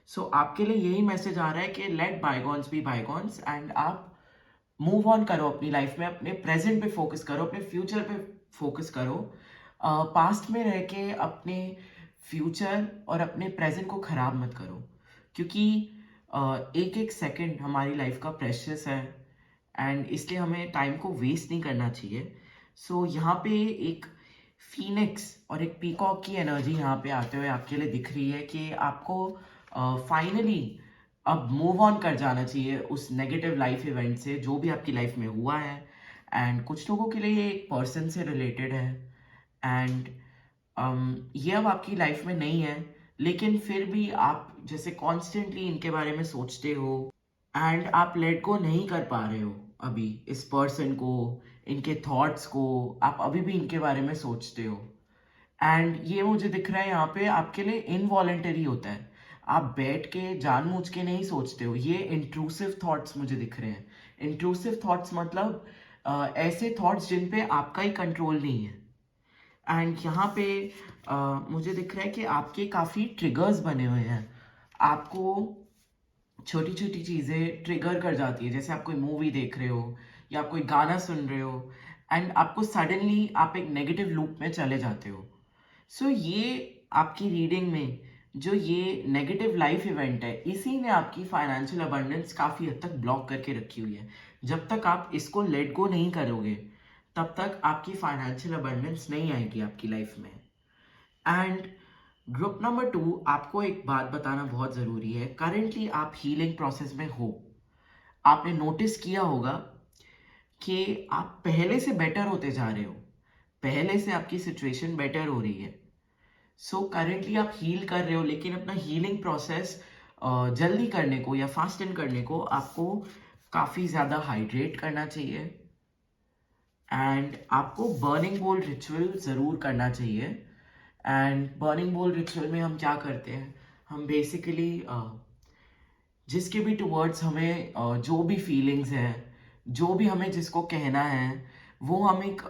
सो आपके लिए यही मैसेज आ रहा है कि let bygones be bygones and आप मूव ऑन करो अपनी लाइफ में, अपने प्रेजेंट पे फोकस करो, अपने फ्यूचर पे फोकस करो। पास्ट में रह के अपने फ्यूचर और अपने प्रेजेंट को खराब मत करो, क्योंकि एक एक सेकंड हमारी लाइफ का प्रेशियस है एंड इसलिए हमें टाइम को वेस्ट नहीं करना चाहिए। सो यहाँ पे एक फीनिक्स और एक पीकॉक की एनर्जी यहाँ पे आते हुए आपके लिए दिख रही है कि आपको फाइनली अब मूव ऑन कर जाना चाहिए उस नेगेटिव लाइफ इवेंट से जो भी आपकी लाइफ में हुआ है। एंड कुछ लोगों के लिए ये एक पर्सन से रिलेटेड है एंड ये अब आपकी लाइफ में नहीं है, लेकिन फिर भी आप जैसे कॉन्स्टेंटली इनके बारे में सोचते हो एंड आप लेट गो नहीं कर पा रहे हो अभी इस पर्सन को, इनके थॉट्स को, आप अभी भी इनके बारे में सोचते हो। एंड ये मुझे दिख रहा है यहाँ पे आपके लिए इनवॉलेंटरी होता है, आप बैठ के जानबूझ के नहीं सोचते हो। ये इंट्रूसिव थॉट्स मुझे दिख रहे हैं। इंट्रूसिव थॉट्स मतलब ऐसे थॉट्स जिन पे आपका ही कंट्रोल नहीं है। एंड यहाँ पे मुझे दिख रहा है कि आपके काफ़ी ट्रिगर्स बने हुए हैं। आपको छोटी छोटी चीज़ें ट्रिगर कर जाती है, जैसे आप कोई मूवी देख रहे हो या आप कोई गाना सुन रहे हो एंड आपको सडनली आप एक नेगेटिव लूप में चले जाते हो। सो ये आपकी रीडिंग में जो ये नेगेटिव लाइफ इवेंट है, इसी ने आपकी फाइनेंशियल अबंडेंस काफ़ी हद तक ब्लॉक करके रखी हुई है। जब तक आप इसको लेट गो नहीं करोगे तब तक आपकी फाइनेंशियल अबंडेंस नहीं आएगी आपकी लाइफ में। एंड ग्रुप नंबर 2, आपको एक बात बताना बहुत ज़रूरी है। करेंटली आप हीलिंग प्रोसेस में हो। आपने नोटिस किया होगा कि आप पहले से बेटर होते जा रहे हो, पहले से आपकी सिचुएशन बेटर हो रही है। सो करेंटली आप हील कर रहे हो, लेकिन अपना हीलिंग प्रोसेस जल्दी करने को या फास्ट इन करने को आपको काफ़ी ज़्यादा हाइड्रेट करना चाहिए एंड आपको बर्निंग बोल रिचुअल ज़रूर करना चाहिए। एंड बर्निंग बोल रिचुअल में हम क्या करते हैं, हम बेसिकली जिसके भी टुवर्ड्स हमें जो भी फीलिंग्स हैं, जो भी हमें जिसको कहना है, वो हम एक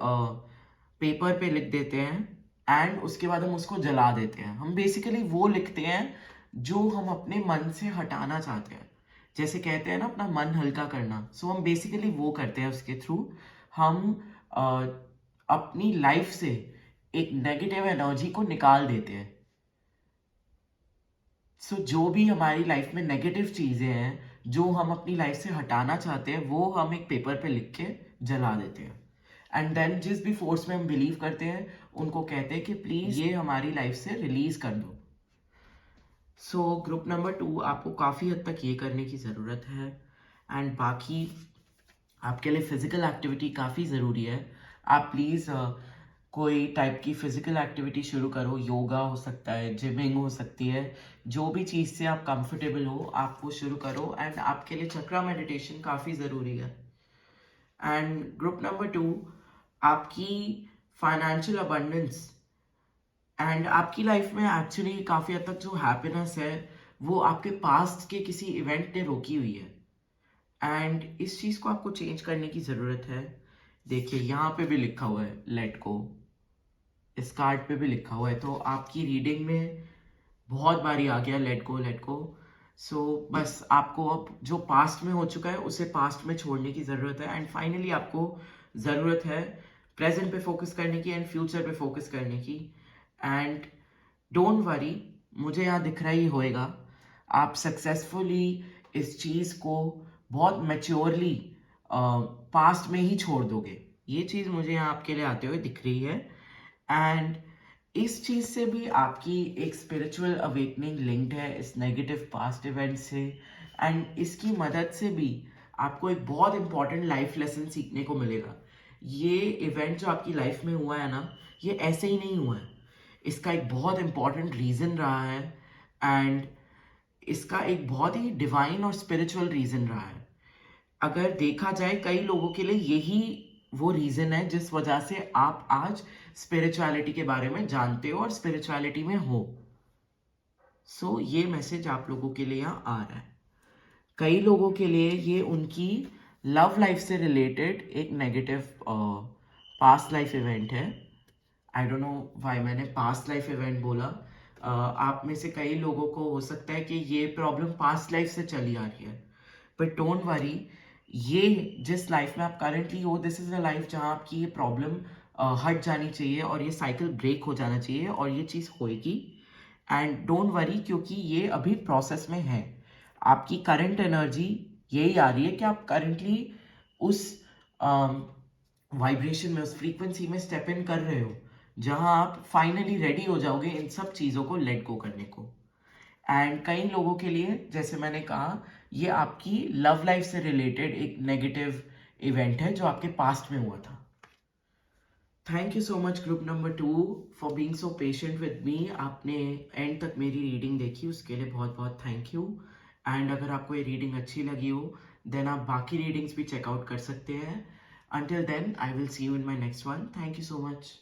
पेपर पे लिख देते हैं एंड उसके बाद हम उसको जला देते हैं। हम बेसिकली वो लिखते हैं जो हम अपने मन से हटाना चाहते हैं, जैसे कहते हैं ना अपना मन हल्का करना। सो हम बेसिकली वो करते हैं, उसके थ्रू हम अ, अपनी लाइफ से एक नेगेटिव एनर्जी को निकाल देते हैं। सो जो भी हमारी लाइफ में नेगेटिव चीज़ें हैं जो हम अपनी लाइफ से हटाना चाहते हैं, वो हम एक पेपर पे लिख के जला देते हैं। एंड देन जिस भी फोर्स में हम बिलीव करते हैं उनको कहते हैं कि प्लीज़ ये हमारी लाइफ से रिलीज कर दो। सो ग्रुप नंबर 2, आपको काफ़ी हद तक ये करने की ज़रूरत है। एंड बाकी आपके लिए फिज़िकल एक्टिविटी काफ़ी ज़रूरी है। आप प्लीज़ कोई टाइप की फ़िज़िकल एक्टिविटी शुरू करो। योगा हो सकता है, जिमिंग हो सकती है, जो भी चीज़ से आप कंफर्टेबल हो आप वो शुरू करो। एंड आपके लिए चक्रा मेडिटेशन काफ़ी ज़रूरी है। एंड ग्रुप नंबर 2, आपकी फाइनेंशियल अबंडेंस एंड आपकी लाइफ में एक्चुअली काफ़ी हद तक जो हैप्पीनेस है वो आपके पास्ट के किसी इवेंट ने रोकी हुई है एंड इस चीज़ को आपको चेंज करने की ज़रूरत है। देखिए यहाँ पे भी लिखा हुआ है लेट गो, इस कार्ड पे भी लिखा हुआ है, तो आपकी रीडिंग में बहुत बारी आ गया लेट गो लेट गो। सो बस आपको अब जो पास्ट में हो चुका है उसे पास्ट में छोड़ने की ज़रूरत है एंड फाइनली आपको ज़रूरत है प्रेजेंट पे फोकस करने की एंड फ्यूचर पे फोकस करने की। एंड डोंट वरी, मुझे यहाँ दिख रहा ही होएगा आप सक्सेसफुली इस चीज़ को बहुत मैच्योरली पास्ट में ही छोड़ दोगे। ये चीज़ मुझे यहाँ आपके लिए आते हुए दिख रही है एंड इस चीज़ से भी आपकी एक स्पिरिचुअल अवेकनिंग लिंक्ड है इस नेगेटिव पास्ट इवेंट से। एंड इसकी मदद से भी आपको एक बहुत इंपॉर्टेंट लाइफ लेसन सीखने को मिलेगा। ये इवेंट जो आपकी लाइफ में हुआ है ना, ये ऐसे ही नहीं हुआ है, इसका एक बहुत इंपॉर्टेंट रीज़न रहा है। एंड इसका एक बहुत ही डिवाइन और स्पिरिचुअल रीज़न रहा है। अगर देखा जाए कई लोगों के लिए यही वो रीज़न है जिस वजह से आप आज स्पिरिचुअलिटी के बारे में जानते हो और स्पिरिचुअलिटी में हो। सो ये मैसेज आप लोगों के लिए यहाँ आ रहा है। कई लोगों के लिए ये उनकी लव लाइफ से रिलेटेड एक नेगेटिव पास्ट लाइफ इवेंट है। आई डोंट नो व्हाई मैंने पास्ट लाइफ इवेंट बोला। आप में से कई लोगों को हो सकता है कि ये प्रॉब्लम पास्ट लाइफ से चली आ रही है, बट डोंट वरी। ये जिस लाइफ में आप करंटली हो, दिस इज अ लाइफ जहाँ आपकी ये प्रॉब्लम हट जानी चाहिए और ये साइकिल ब्रेक हो जाना चाहिए और ये चीज़ होएगी। एंड डोंट वरी, क्योंकि ये अभी प्रोसेस में है। आपकी करंट एनर्जी यही आ रही है कि आप करंटली उस वाइब्रेशन में, उस फ्रीक्वेंसी में स्टेप इन कर रहे हो जहां आप फाइनली रेडी हो जाओगे इन सब चीज़ों को लेट गो करने को। एंड कई लोगों के लिए, जैसे मैंने कहा, ये आपकी लव लाइफ से रिलेटेड एक नेगेटिव इवेंट है जो आपके पास्ट में हुआ था। Thank you so much group number 2 for being so patient with me. आपने एंड तक मेरी रीडिंग देखी, उसके लिए बहुत बहुत थैंक यू। एंड अगर आपको ये रीडिंग अच्छी लगी हो देन आप बाकी रीडिंग्स भी चेकआउट कर सकते हैं। Until then I will see you in my next one. Thank you so much.